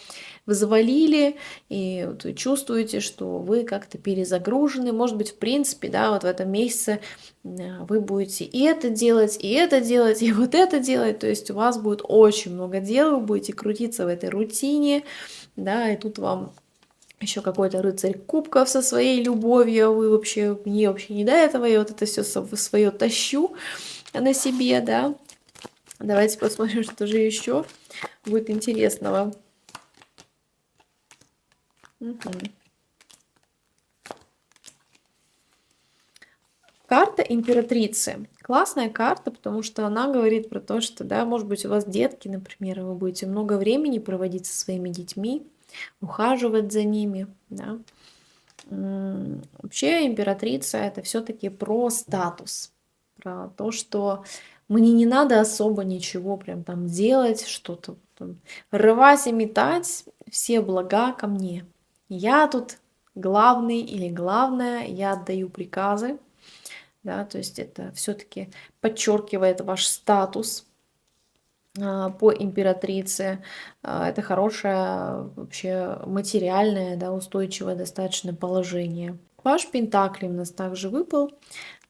взвалили, и вот вы чувствуете, что вы как-то перезагружены. Может быть, в принципе, да, вот в этом месяце вы будете и это делать, и это делать, и вот это делать. То есть у вас будет очень много дел, вы будете крутиться в этой рутине, да, и тут вам еще какой-то рыцарь кубков со своей любовью, вы вообще, мне вообще не до этого, я вот это все свое тащу на себе, да. Давайте посмотрим, что же еще будет интересного. Мгм. Карта императрицы. Классная карта, потому что она говорит про то, что, да, может быть, у вас детки, например, и вы будете много времени проводить со своими детьми, ухаживать за ними, да. Вообще императрица это все-таки про статус, про то, что мне не надо особо ничего прям там делать, что-то там рвать и метать, все блага ко мне. Я тут главный или главная, я отдаю приказы, да, то есть это все-таки подчеркивает ваш статус по императрице. Это хорошее вообще материальное, да, устойчивое достаточно положение. Ваш Пентакли у нас также выпал,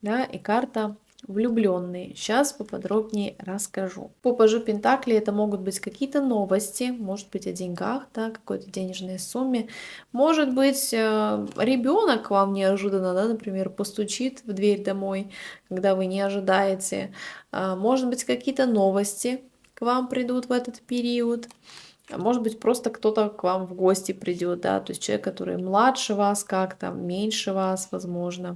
да, и карта влюбленные. Сейчас поподробнее расскажу. По пажу Пентакли это могут быть какие-то новости, может быть о деньгах, да, какой-то денежной сумме. Может быть ребенок к вам неожиданно, да, например, постучит в дверь домой, когда вы не ожидаете. Может быть какие-то новости к вам придут в этот период. Может быть, просто кто-то к вам в гости придет, да, то есть человек, который младше вас как-то, меньше вас, возможно.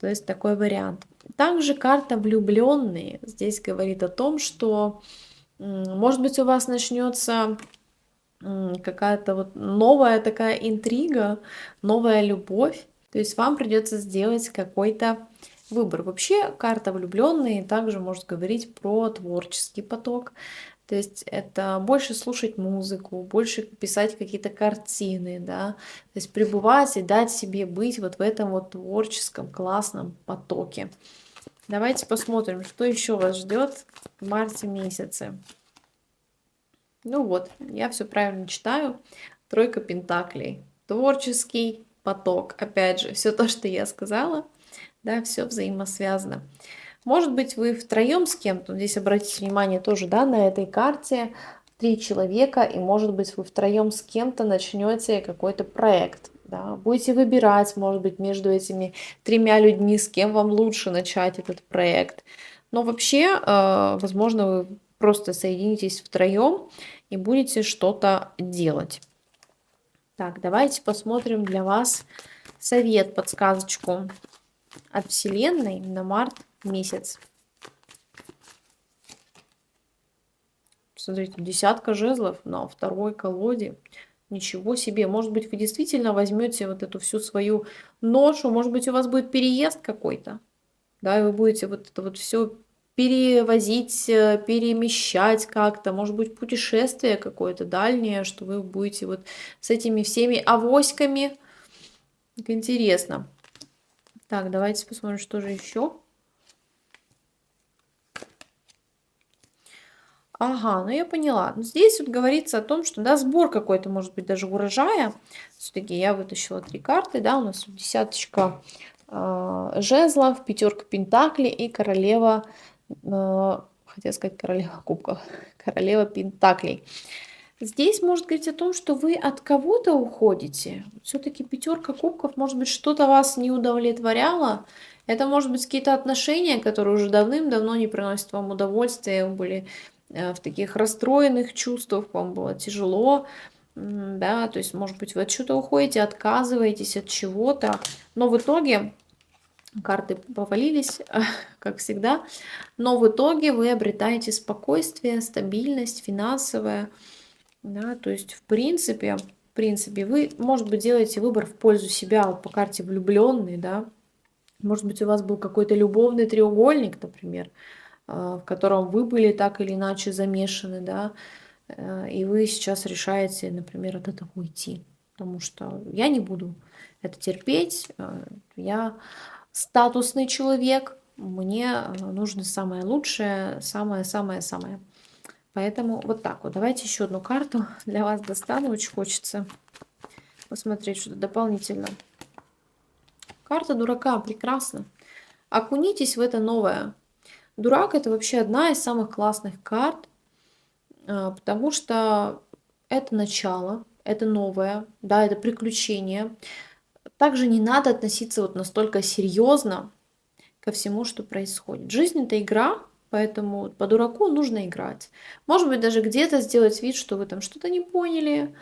То есть такой вариант. Также карта влюбленные здесь говорит о том, что, может быть, у вас начнется какая-то вот новая такая интрига, новая любовь. То есть вам придется сделать какой-то выбор. Вообще карта влюбленные также может говорить про творческий поток. То есть это больше слушать музыку, больше писать какие-то картины, да, то есть пребывать и дать себе быть вот в этом вот творческом классном потоке. Давайте посмотрим, что еще вас ждет в марте месяце. Ну вот, я все правильно читаю. Тройка пентаклей. Творческий поток. Опять же, все то, что я сказала, да, все взаимосвязано. Может быть, вы втроем с кем-то, здесь обратите внимание тоже, да, на этой карте 3 человека, и может быть, вы втроем с кем-то начнете какой-то проект, да, будете выбирать, может быть, между этими 3 людьми, с кем вам лучше начать этот проект. Но вообще, возможно, вы просто соединитесь втроем и будете что-то делать. Так, давайте посмотрим для вас совет, подсказочку от Вселенной на март месяц. Смотрите, десятка жезлов на второй колоде. Ничего себе. Может быть, вы действительно возьмете вот эту всю свою ношу. Может быть, у вас будет переезд какой-то. Да, и вы будете вот это вот все перевозить, перемещать как-то. Может быть, путешествие какое-то дальнее, что вы будете вот с этими всеми авоськами. Так интересно. Так, давайте посмотрим, что же еще. Ага, ну я поняла. Ну, здесь вот говорится о том, что, да, сбор какой-то, может быть, даже урожая. Все-таки я вытащила 3 карты, да, у нас десяточка жезлов, пятерка пентаклей и королева, хотела сказать королева кубков, королева пентаклей. Здесь может говорить о том, что вы от кого-то уходите. Все-таки пятерка кубков, может быть, что-то вас не удовлетворяло. Это может быть какие-то отношения, которые уже давным-давно не приносят вам удовольствия, вы были в таких расстроенных чувствах, вам было тяжело, да, то есть, может быть, вы от чего-то уходите, отказываетесь от чего-то, но в итоге карты повалились, как всегда, но в итоге вы обретаете спокойствие, стабильность финансовая, да, то есть, в принципе, вы, может быть, делаете выбор в пользу себя, вот по карте влюбленный, да, может быть, у вас был какой-то любовный треугольник, например, в котором вы были так или иначе замешаны, да, и вы сейчас решаете, например, от этого уйти, потому что я не буду это терпеть, я статусный человек, мне нужно самое лучшее, самое-самое-самое. Поэтому вот так вот. Давайте еще одну карту для вас достану, очень хочется посмотреть что-то дополнительно. Карта дурака, прекрасно. Окунитесь в это новое. Дурак это вообще одна из самых классных карт, потому что это начало, это новое, да, это приключение. Также не надо относиться вот настолько серьезно ко всему, что происходит. Жизнь это игра, поэтому по дураку нужно играть. Может быть, даже где-то сделать вид, что вы там что-то не поняли.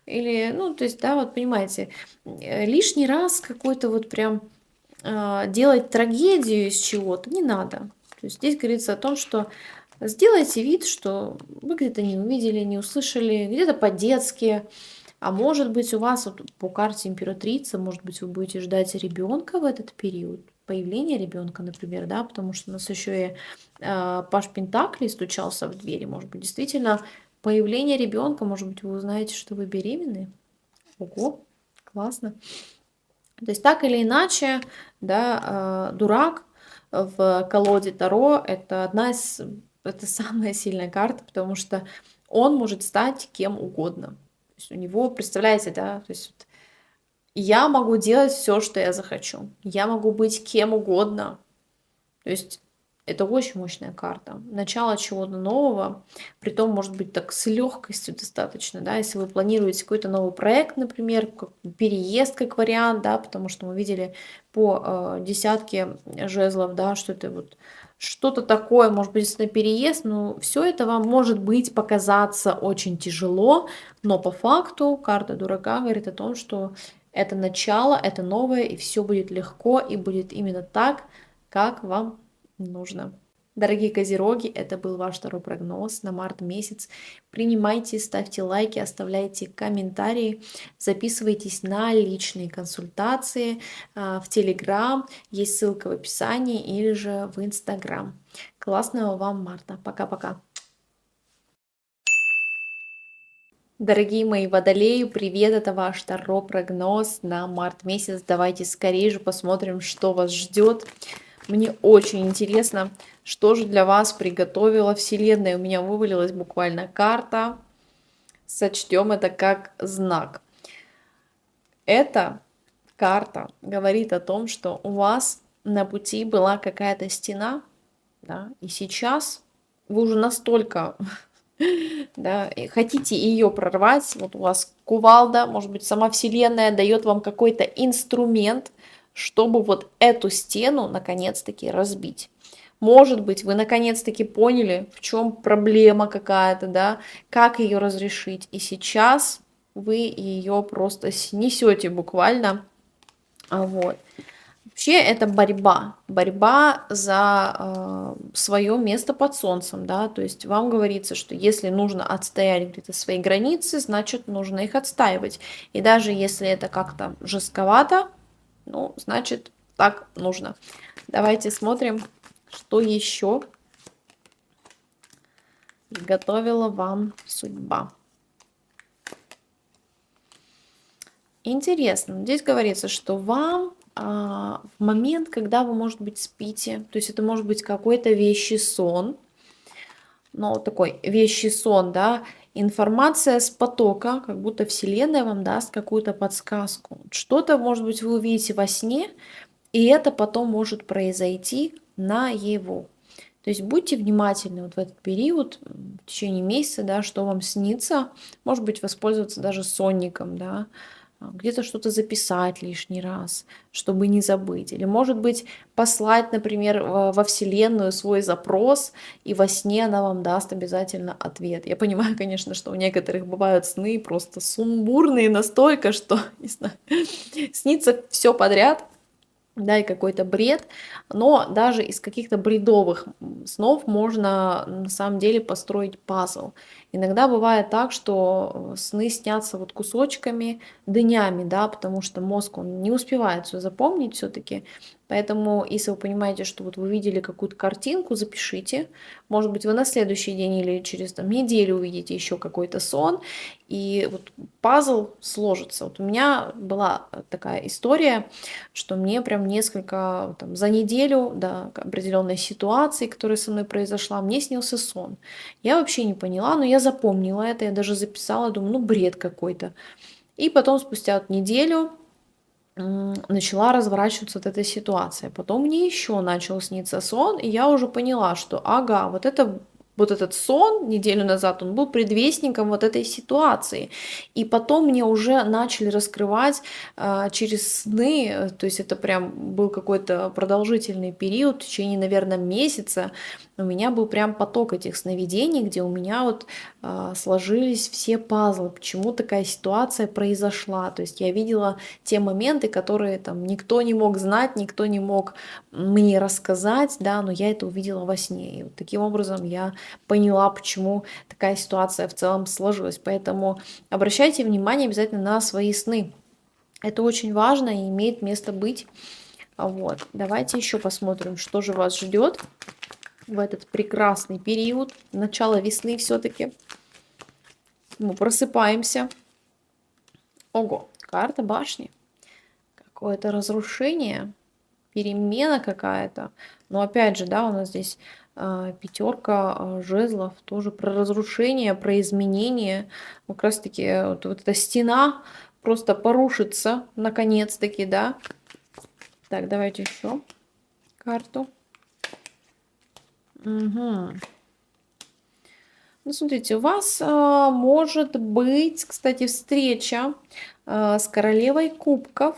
Или, ну, то есть, да, вот понимаете, лишний раз какой-то вот прям делать трагедию из чего-то не надо. То есть здесь говорится о том, что сделайте вид, что вы где-то не увидели, не услышали, где-то по-детски. А может быть, у вас вот по карте императрица, может быть, вы будете ждать ребенка в этот период, появления ребенка, например, да, потому что у нас еще и Паш Пентаклей стучался в двери, может быть, действительно появление ребенка, может быть, вы узнаете, что вы беременны. Ого, классно. То есть так или иначе, да, дурак в колоде Таро это самая сильная карта, потому что он может стать кем угодно. То есть у него, представляете, да, то есть вот я могу делать все, что я захочу. Я могу быть кем угодно. То есть это очень мощная карта. Начало чего-то нового, притом, может быть, так с легкостью достаточно, да, если вы планируете какой-то новый проект, например, как переезд как вариант, да, потому что мы видели по десятке жезлов, да, что это вот что-то такое, может быть, на переезд, но все это вам может быть показаться очень тяжело, но по факту карта дурака говорит о том, что это начало, это новое, и все будет легко, и будет именно так, как вам нужно. Дорогие козероги, это был ваш второй прогноз на март месяц. Принимайте, ставьте лайки, оставляйте комментарии, записывайтесь на личные консультации в Телеграм, есть ссылка в описании или же в Инстаграм. Классного вам марта. Пока-пока. Дорогие мои водолеи, привет, это ваш Таро прогноз на март месяц. Давайте скорее же посмотрим, что вас ждет. Мне очень интересно, что же для вас приготовила Вселенная. У меня вывалилась буквально карта. Сочтем это как знак. Эта карта говорит о том, что у вас на пути была какая-то стена, да, и сейчас вы уже настолько да, и хотите ее прорвать, вот у вас кувалда, может быть, сама Вселенная дает вам какой-то инструмент, чтобы вот эту стену наконец-таки разбить. Может быть, вы наконец-таки поняли, в чем проблема какая-то, да, как ее разрешить. И сейчас вы ее просто снесете буквально. Вот. Вообще это борьба за свое место под солнцем, да, то есть вам говорится, что если нужно отстоять где-то свои границы, значит нужно их отстаивать. И даже если это как-то жестковато, ну, значит так нужно. Давайте смотрим, что еще готовила вам судьба. Интересно, здесь говорится, что вам в момент, когда вы, может быть, спите, то есть это может быть какой-то вещий сон, но вот такой вещий сон, да, информация с потока, как будто Вселенная вам даст какую-то подсказку. Что-то, может быть, вы увидите во сне, и это потом может произойти наяву. То есть будьте внимательны вот в этот период, в течение месяца, да, что вам снится. Может быть, воспользоваться даже сонником, да, где-то что-то записать лишний раз, чтобы не забыть. Или, может быть, послать, например, во Вселенную свой запрос, и во сне она вам даст обязательно ответ. Я понимаю, конечно, что у некоторых бывают сны просто сумбурные настолько, что, не знаю, снится все подряд, да, и какой-то бред, но даже из каких-то бредовых снов можно на самом деле построить пазл. Иногда бывает так, что сны снятся вот кусочками, днями, да, потому что мозг, он не успевает все запомнить все-таки. Поэтому, если вы понимаете, что вот вы видели какую-то картинку, запишите. Может быть, вы на следующий день или через там, неделю увидите еще какой-то сон, и вот пазл сложится. Вот у меня была такая история, что мне прям несколько, там, за неделю до определенной ситуации, которая со мной произошла, мне снился сон. Я вообще не поняла, но я запомнила это, я даже записала, думаю, ну бред какой-то. И потом спустя вот неделю начала разворачиваться вот эта ситуация. Потом мне еще начал сниться сон, и я уже поняла, что ага, вот этот сон неделю назад, он был предвестником вот этой ситуации. И потом мне уже начали раскрывать через сны, то есть это прям был какой-то продолжительный период, в течение, наверное, месяца, у меня был прям поток этих сновидений, где у меня вот сложились все пазлы, почему такая ситуация произошла. То есть я видела те моменты, которые там никто не мог знать, никто не мог мне рассказать, да, но я это увидела во сне. И вот таким образом я поняла, почему такая ситуация в целом сложилась. Поэтому обращайте внимание обязательно на свои сны. Это очень важно и имеет место быть. Вот. Давайте еще посмотрим, что же вас ждет в этот прекрасный период, начало весны все-таки. Мы просыпаемся. Ого, карта башни. Какое-то разрушение, перемена какая-то. Но опять же, да, у нас здесь пятерка жезлов, тоже про разрушение, про изменение. Как раз таки вот эта стена просто порушится, наконец-таки, да. Так, давайте еще карту. Угу. Ну, смотрите, у вас может быть, кстати, встреча с королевой кубков.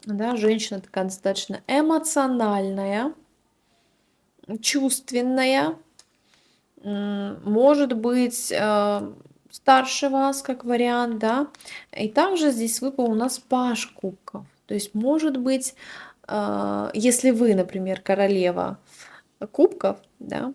Да, женщина такая достаточно эмоциональная, чувственная. Может быть, старше вас, как вариант, да. И также здесь выпал у нас паж кубков. То есть, может быть, если вы, например, королева кубков, да,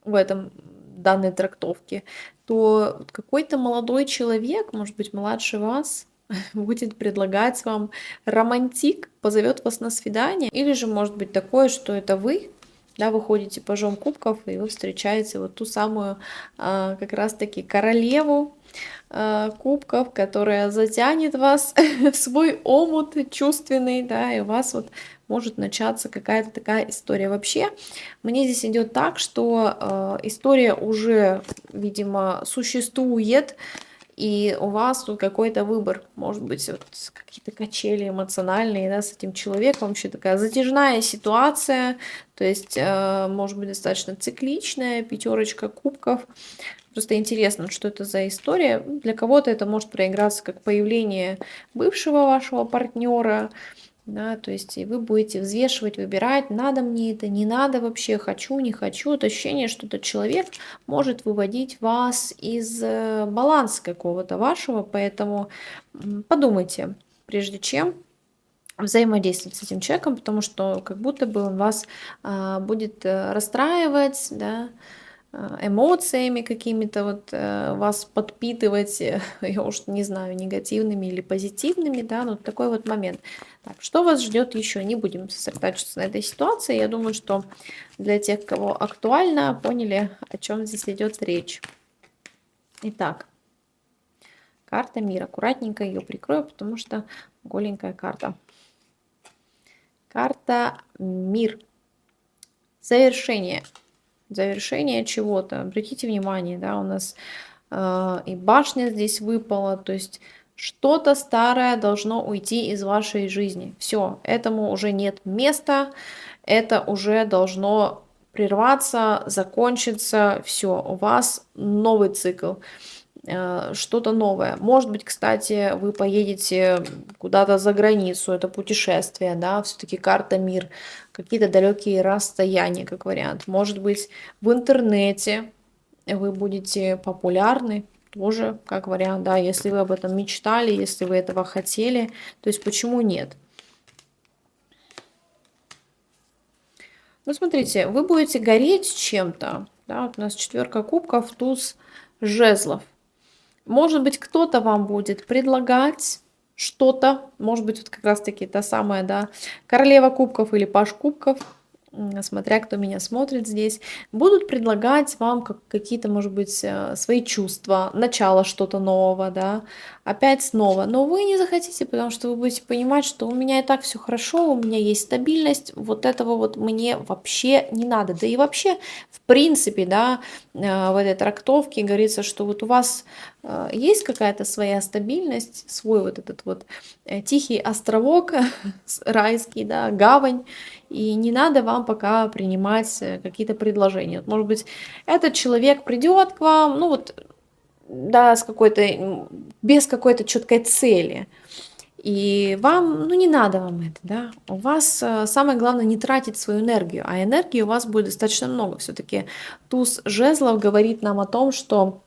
в этом данной трактовке, то какой-то молодой человек, может быть, младше вас, будет предлагать вам романтик, позовет вас на свидание. Или же может быть такое, что это вы, да, вы ходите пажом кубков, и вы встречаете вот ту самую как раз-таки королеву кубков, которая затянет вас в свой омут чувственный, да, и у вас вот может начаться какая-то такая история. Вообще, мне здесь идет так, что история уже, видимо, существует, и у вас тут какой-то выбор, может быть, вот какие-то качели эмоциональные, да, с этим человеком, вообще такая затяжная ситуация, то есть, может быть, достаточно цикличная, пятерочка кубков. Просто интересно, что это за история. Для кого-то это может проиграться как появление бывшего вашего партнера, да, то есть и вы будете взвешивать, выбирать, надо мне это, не надо вообще, хочу, не хочу. Это ощущение, что этот человек может выводить вас из баланса какого-то вашего, поэтому подумайте, прежде чем взаимодействовать с этим человеком, потому что как будто бы он вас будет расстраивать, да, эмоциями какими-то вот вас подпитывать, я уж не знаю, негативными или позитивными, да, ну такой вот момент. Так, что вас ждет еще? Не будем сосредотачиваться на этой ситуации. Я думаю, что для тех, кого актуально, поняли, о чем здесь идет речь. Итак, карта мира. Аккуратненько ее прикрою, потому что голенькая карта. Карта мир. Завершение. Завершение чего-то. Обратите внимание, да, у нас и башня здесь выпала, то есть что-то старое должно уйти из вашей жизни. Все, этому уже нет места, это уже должно прерваться, закончиться, все, у вас новый цикл, что-то новое. Может быть, кстати, вы поедете куда-то за границу, это путешествие, да, все-таки карта мир, какие-то далекие расстояния, как вариант. Может быть, в интернете вы будете популярны, тоже как вариант, да, если вы об этом мечтали, если вы этого хотели, то есть почему нет? Ну, смотрите, вы будете гореть чем-то, да, вот у нас четверка кубков, туз жезлов. Может быть, кто-то вам будет предлагать что-то, может быть, вот как раз-таки та самая, да, королева кубков или паж кубков, смотря кто меня смотрит здесь, будут предлагать вам какие-то, может быть, свои чувства, начало что-то нового, да, опять снова. Но вы не захотите, потому что вы будете понимать, что у меня и так все хорошо, у меня есть стабильность, вот этого вот мне вообще не надо. Да и вообще, в принципе, да, в этой трактовке говорится, что вот у вас есть какая-то своя стабильность, свой вот этот вот тихий островок райский, да, гавань, и не надо вам пока принимать какие-то предложения. Вот, может быть, этот человек придет к вам, ну вот, да, с какой-то, без какой-то четкой цели. И вам, ну не надо вам это, да. У вас самое главное не тратить свою энергию, а энергии у вас будет достаточно много. Все-таки туз жезлов говорит нам о том, что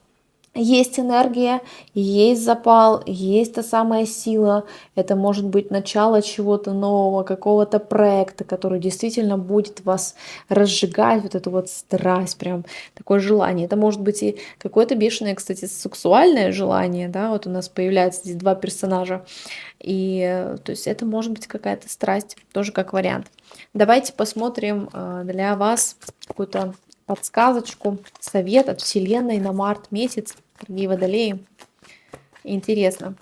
есть энергия, есть запал, есть та самая сила. Это может быть начало чего-то нового, какого-то проекта, который действительно будет вас разжигать, вот эту вот страсть, прям такое желание. Это может быть и какое-то бешеное, кстати, сексуальное желание, да, вот у нас появляется здесь два персонажа. И то есть это может быть какая-то страсть, тоже как вариант. Давайте посмотрим для вас какую-то подсказочку, совет от Вселенной на март месяц, дорогие водолеи. Интересно.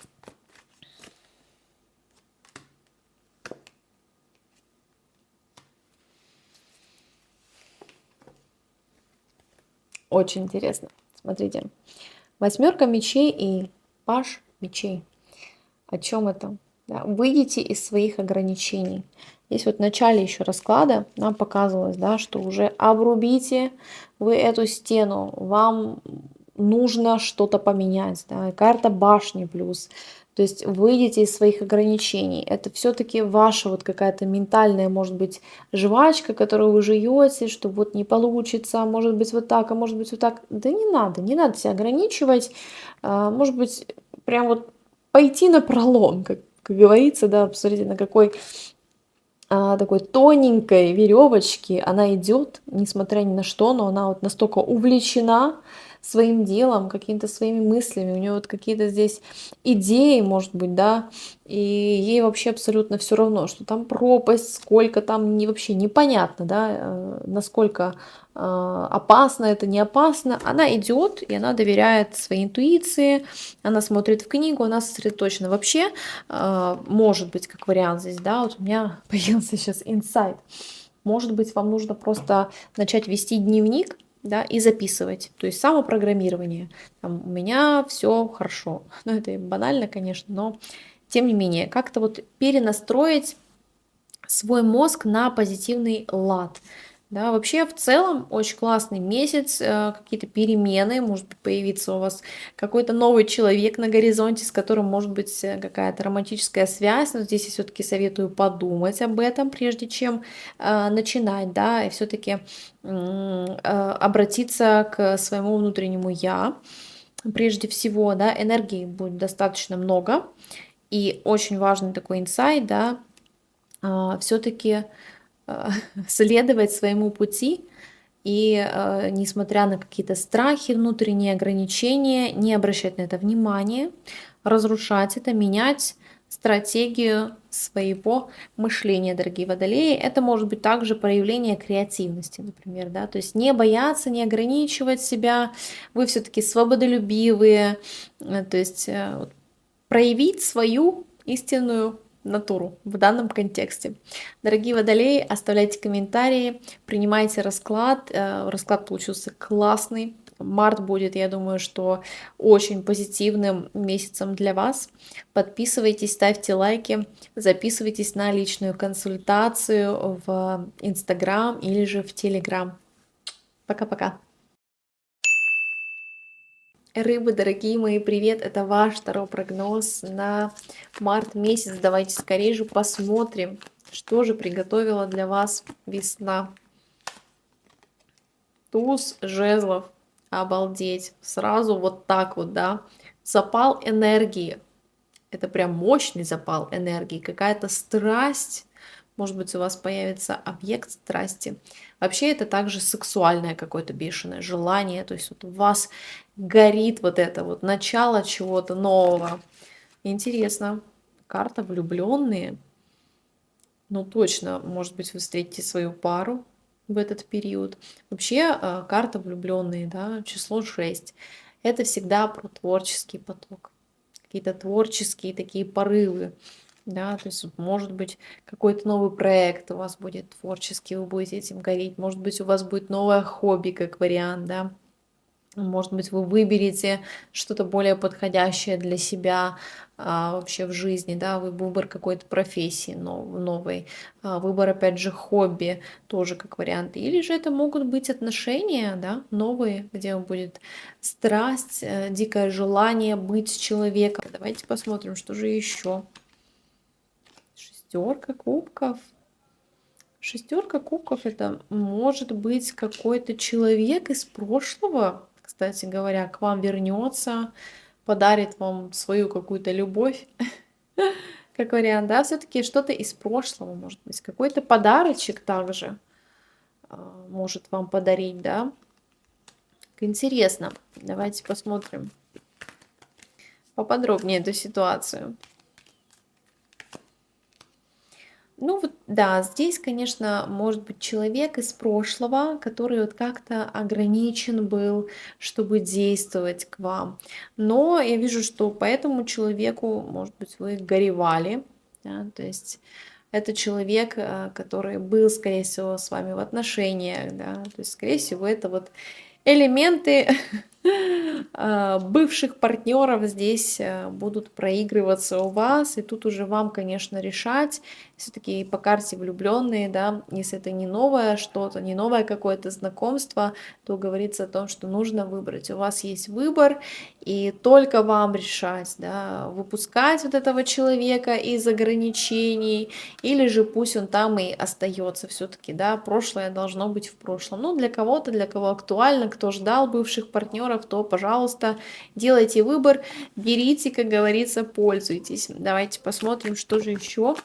Очень интересно. Смотрите. Восьмерка мечей и паж мечей. О чем это? Да, выйдите из своих ограничений. Здесь вот в начале еще расклада нам показывалось, да, что уже обрубите вы эту стену, вам нужно что-то поменять. Да, и карта башни плюс. То есть выйдите из своих ограничений. Это все-таки ваша вот какая-то ментальная, может быть, жвачка, которую вы жуете, что вот не получится, а может быть вот так, а может быть вот так. Да не надо, не надо себя ограничивать. Может быть, прям вот пойти на пролом, как говорится, да, посмотрите, на какой такой тоненькой веревочке она идет, несмотря ни на что, но она вот настолько увлечена своим делом, какими-то своими мыслями, у нее вот какие-то здесь идеи, может быть, да, и ей вообще абсолютно все равно, что там пропасть, сколько там, вообще непонятно, да, насколько опасно это, не опасно. Она идет, и она доверяет своей интуиции, она смотрит в книгу, она сосредоточена. Вообще, может быть, как вариант здесь, да, вот у меня появился сейчас инсайт. Может быть, вам нужно просто начать вести дневник, да, и записывать. То есть самопрограммирование. Там, у меня все хорошо. Ну, это банально, конечно, но тем не менее, как-то вот перенастроить свой мозг на позитивный лад. Да, вообще в целом очень классный месяц, какие-то перемены, может быть, появиться у вас какой-то новый человек на горизонте, с которым может быть какая-то романтическая связь, но здесь я все-таки советую подумать об этом, прежде чем начинать, да, и все-таки обратиться к своему внутреннему я, прежде всего, да, энергии будет достаточно много, и очень важный такой инсайт, да, все-таки следовать своему пути и, несмотря на какие-то страхи, внутренние ограничения, не обращать на это внимания, разрушать это, менять стратегию своего мышления, дорогие водолеи. Это может быть также проявление креативности, например, да, то есть не бояться, не ограничивать себя, вы все-таки свободолюбивые, то есть вот проявить свою истинную натуру в данном контексте. Дорогие водолеи, оставляйте комментарии, принимайте расклад. Расклад получился классный. Март будет, я думаю, что очень позитивным месяцем для вас. Подписывайтесь, ставьте лайки, записывайтесь на личную консультацию в Инстаграм или же в Телеграм. Пока-пока. Рыбы, дорогие мои, привет! Это ваш второй прогноз на март месяц. Давайте скорее же посмотрим, что же приготовила для вас весна. Туз жезлов. Обалдеть. Сразу вот так вот, да. Запал энергии. Это прям мощный запал энергии. Какая-то страсть. Может быть, у вас появится объект страсти. Вообще, это также сексуальное какое-то бешеное желание. То есть вот у вас горит вот это вот начало чего-то нового. Интересно. Карта влюбленные. Ну, точно, может быть, вы встретите свою пару в этот период. Вообще, карта влюбленные, да, число 6. Это всегда про творческий поток. Какие-то творческие такие порывы. Да, то есть, может быть, какой-то новый проект у вас будет творческий, вы будете этим гореть. Может быть, у вас будет новое хобби, как вариант, да. Может быть, вы выберете что-то более подходящее для себя вообще в жизни, да, выбор какой-то профессии новой, выбор, опять же, хобби тоже как вариант. Или же это могут быть отношения, да, новые, где будет страсть, дикое желание быть с человеком. Давайте посмотрим, что же еще. Шестерка кубков. Шестерка кубков это может быть какой-то человек из прошлого, кстати говоря, к вам вернется, подарит вам свою какую-то любовь, как вариант, да, все-таки что-то из прошлого, может быть, какой-то подарочек также может вам подарить, да. Интересно. Давайте посмотрим поподробнее эту ситуацию. Ну вот, да, здесь, конечно, может быть человек из прошлого, который вот как-то ограничен был, чтобы действовать к вам. Но я вижу, что по этому человеку, может быть, вы горевали, да, то есть это человек, который был, скорее всего, с вами в отношениях, да, то есть, скорее всего, это вот элементы бывших партнеров здесь будут проигрываться у вас, и тут уже вам, конечно, решать. Все-таки по карте влюбленные, да, если это не новое что-то, не новое какое-то знакомство, то говорится о том, что нужно выбрать. У вас есть выбор, и только вам решать, да, выпускать вот этого человека из ограничений, или же пусть он там и остается все-таки, да, прошлое должно быть в прошлом. Ну, для кого-то, для кого актуально, кто ждал бывших партнеров, то, пожалуйста, делайте выбор, берите, как говорится, пользуйтесь. Давайте посмотрим, что же еще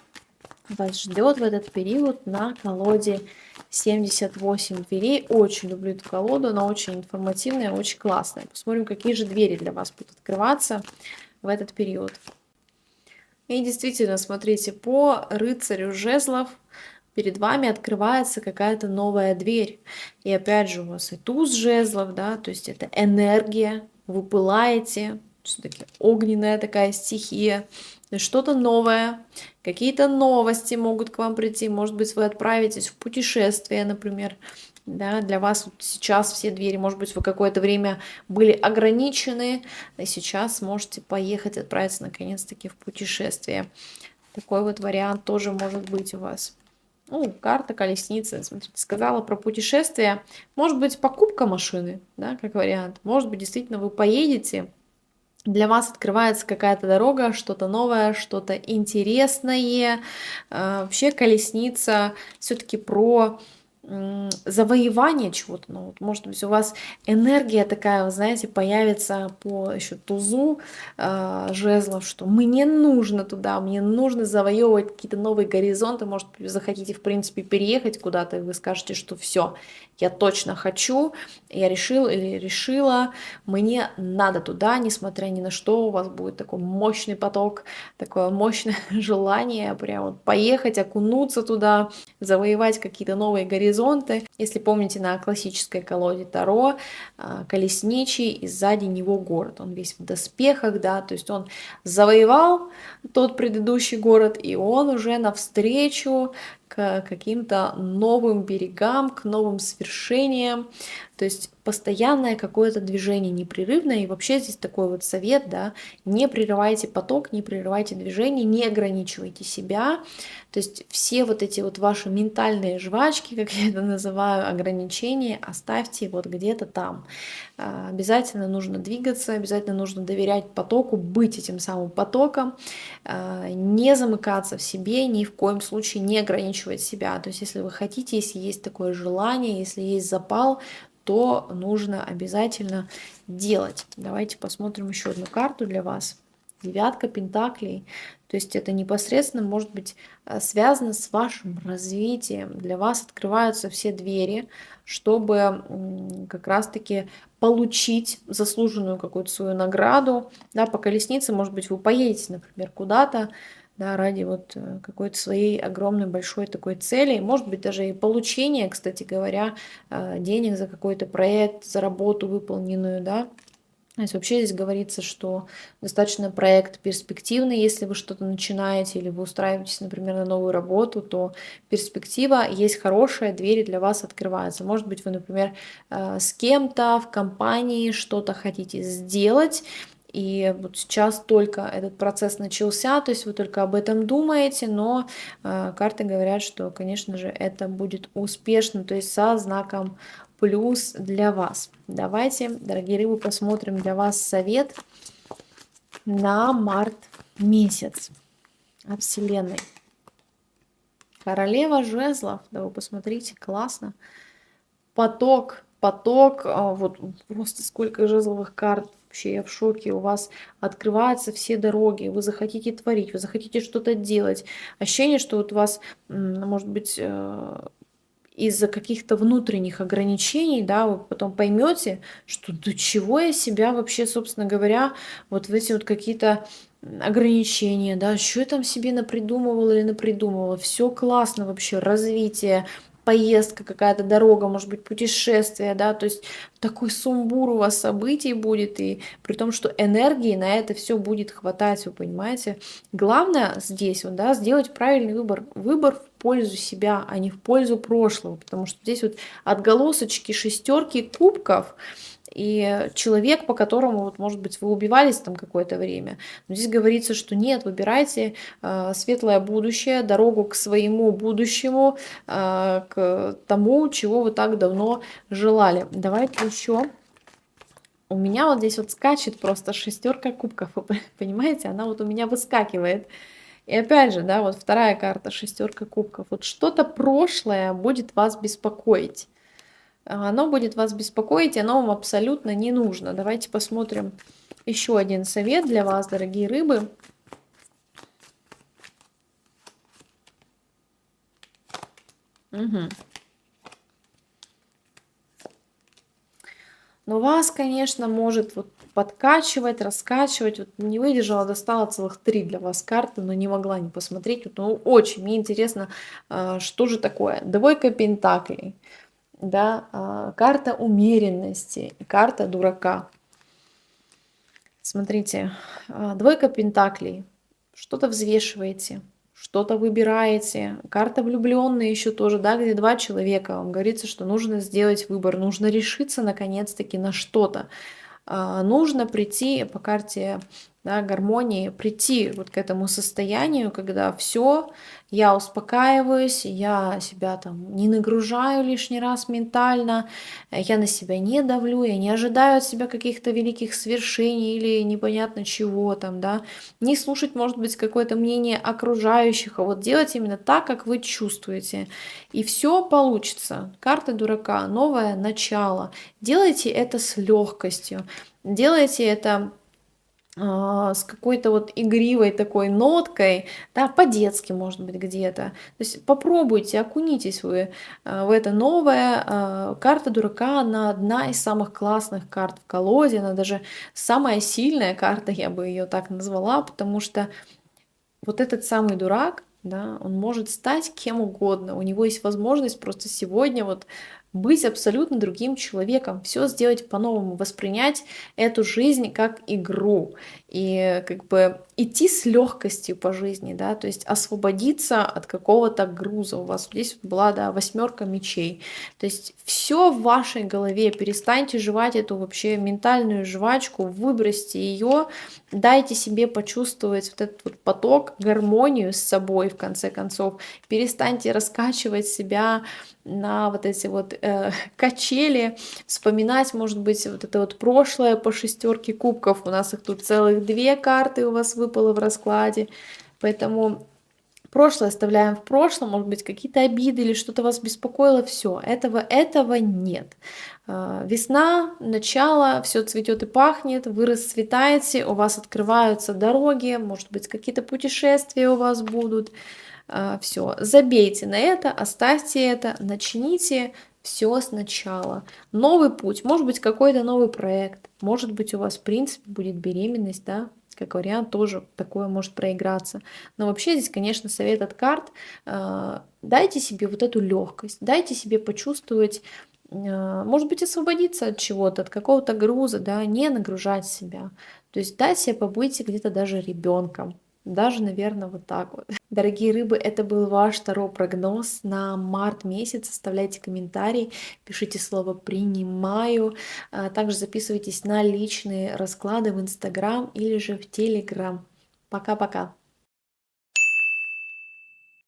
вас ждет в этот период на колоде 78 дверей. Очень люблю эту колоду, она очень информативная, очень классная. Посмотрим, какие же двери для вас будут открываться в этот период. И действительно, смотрите, по рыцарю жезлов перед вами открывается какая-то новая дверь. И опять же у вас и туз жезлов, да, то есть это энергия, вы пылаете, все-таки огненная такая стихия, что-то новое, какие-то новости могут к вам прийти, может быть, вы отправитесь в путешествие, например, да, для вас вот сейчас все двери, может быть, вы какое-то время были ограничены, и сейчас можете поехать, отправиться наконец-таки в путешествие. Такой вот вариант тоже может быть у вас. Ну, карта колесницы, смотрите, сказала про путешествие. Может быть, покупка машины, да, как вариант. Может быть, действительно, вы поедете, для вас открывается какая-то дорога, что-то новое, что-то интересное. Вообще колесница все-таки про завоевание чего-то. Ну, вот, может быть, у вас энергия такая, вы знаете, появится по еще тузу жезлов, что мне нужно туда, мне нужно завоевывать какие-то новые горизонты. Может, вы захотите, в принципе, переехать куда-то, и вы скажете, что все, я точно хочу, я решил или решила, мне надо туда, несмотря ни на что, у вас будет такой мощный поток, такое мощное желание прям вот поехать, окунуться туда, завоевать какие-то новые горизонты. Если помните, на классической колоде Таро колесничий, и сзади него город. Он весь в доспехах, да, то есть он завоевал тот предыдущий город, и он уже навстречу к каким-то новым берегам, к новым свершениям. То есть постоянное какое-то движение непрерывное. И вообще здесь такой вот совет, да, не прерывайте поток, не прерывайте движение, не ограничивайте себя. То есть все вот эти вот ваши ментальные жвачки, как я это называю, ограничения, оставьте вот где-то там. Обязательно нужно двигаться, обязательно нужно доверять потоку, быть этим самым потоком, не замыкаться в себе, ни в коем случае не ограничивать себя. То есть если вы хотите, если есть такое желание, если есть запал, то нужно обязательно делать. Давайте посмотрим еще одну карту для вас. Девятка пентаклей. То есть это непосредственно может быть связано с вашим развитием. Для вас открываются все двери, чтобы как раз-таки получить заслуженную какую-то свою награду. Да, по колеснице, может быть, вы поедете, например, куда-то, да, ради вот какой-то своей огромной большой такой цели, может быть, даже и получение, кстати говоря, денег за какой-то проект, за работу выполненную, да. То есть вообще здесь говорится, что достаточно проект перспективный, если вы что-то начинаете или вы устраиваетесь, например, на новую работу, то перспектива есть хорошая, двери для вас открываются. Может быть, вы, например, с кем-то в компании что-то хотите сделать, и вот сейчас только этот процесс начался, то есть вы только об этом думаете, но карты говорят, что, конечно же, это будет успешно, то есть со знаком плюс для вас. Давайте, дорогие рыбы, посмотрим для вас совет на март месяц от Вселенной. Королева жезлов, да вы посмотрите, классно. Поток, вот просто сколько жезловых карт. Вообще я в шоке, у вас открываются все дороги, вы захотите творить, вы захотите что-то делать. Ощущение, что вот у вас, может быть, из-за каких-то внутренних ограничений, да, вы потом поймете, что до чего я себя вообще, собственно говоря, вот в эти вот какие-то ограничения, да, что я там себе напридумывала или напридумывала, все классно вообще, развитие, поездка какая-то, дорога, может быть, путешествие, да, то есть такой сумбур у вас событий будет, и при том, что энергии на это все будет хватать, вы понимаете. Главное здесь, вот, да, сделать правильный выбор в пользу себя, а не в пользу прошлого, потому что здесь вот отголосочки шестерки кубков, и человек, по которому, вот, может быть, вы убивались там какое-то время. Но здесь говорится, что нет, выбирайте светлое будущее, дорогу к своему будущему, к тому, чего вы так давно желали. Давайте еще. У меня вот здесь вот скачет просто шестерка кубков, вы понимаете? Она вот у меня выскакивает. И опять же, да, вот вторая карта, шестерка кубков. Вот что-то прошлое будет вас беспокоить. Оно будет вас беспокоить, и оно вам абсолютно не нужно. Давайте посмотрим еще один совет для вас, дорогие рыбы. Угу. Но вас, конечно, может вот подкачивать, раскачивать. Вот не выдержала, достала целых 3 для вас карты, но не могла не посмотреть. Вот, ну, очень мне интересно, что же такое. Двойка пентаклей, да, карта умеренности, карта дурака. Смотрите, двойка пентаклей. Что-то взвешиваете, что-то выбираете. Карта влюбленные еще тоже, да, где два человека. Вам говорится, что нужно сделать выбор, нужно решиться наконец-таки на что-то. Нужно прийти по карте да, гармонии, прийти вот к этому состоянию, когда все, я успокаиваюсь, я себя там не нагружаю лишний раз ментально, я на себя не давлю, я не ожидаю от себя каких-то великих свершений или непонятно чего там, да, не слушать, может быть, какое-то мнение окружающих, а вот делать именно так, как вы чувствуете. И все получится. Карта дурака, новое начало. Делайте это с легкостью. Делайте это с какой-то вот игривой такой ноткой, да, по-детски, может быть, где-то. То есть попробуйте, окунитесь вы в это новое. Карта дурака, она одна из самых классных карт в колоде, она даже самая сильная карта, я бы ее так назвала, потому что вот этот самый дурак, да, он может стать кем угодно. У него есть возможность просто сегодня вот быть абсолютно другим человеком, все сделать по-новому, воспринять эту жизнь как игру и как бы идти с легкостью по жизни, да, то есть освободиться от какого-то груза. У вас здесь была, да, 8 мечей. То есть все в вашей голове, перестаньте жевать эту вообще ментальную жвачку, выбросьте ее, дайте себе почувствовать вот этот вот поток, гармонию с собой, в конце концов. Перестаньте раскачивать себя на вот эти вот качели, вспоминать, может быть, вот это вот прошлое по 6 кубков. У нас их тут целых 2 карты у вас выпало в раскладе. Поэтому прошлое оставляем в прошлом, может быть, какие-то обиды или что-то вас беспокоило, все, этого нет. Весна, начало, все цветет и пахнет, вы расцветаете, у вас открываются дороги, может быть, какие-то путешествия у вас будут. Все, забейте на это, оставьте это, начните все сначала. Новый путь, может быть, какой-то новый проект, может быть, у вас, в принципе, будет беременность, да, как вариант, тоже такое может проиграться. Но вообще здесь, конечно, совет от карт. Дайте себе вот эту легкость, дайте себе почувствовать, может быть, освободиться от чего-то, от какого-то груза, да, не нагружать себя. То есть дать себе побыть где-то даже ребенком. Даже, наверное, вот так вот. Дорогие рыбы, это был ваш таро-прогноз на март месяц. Оставляйте комментарий, пишите слово «принимаю». Также записывайтесь на личные расклады в Инстаграм или же в Телеграм. Пока-пока.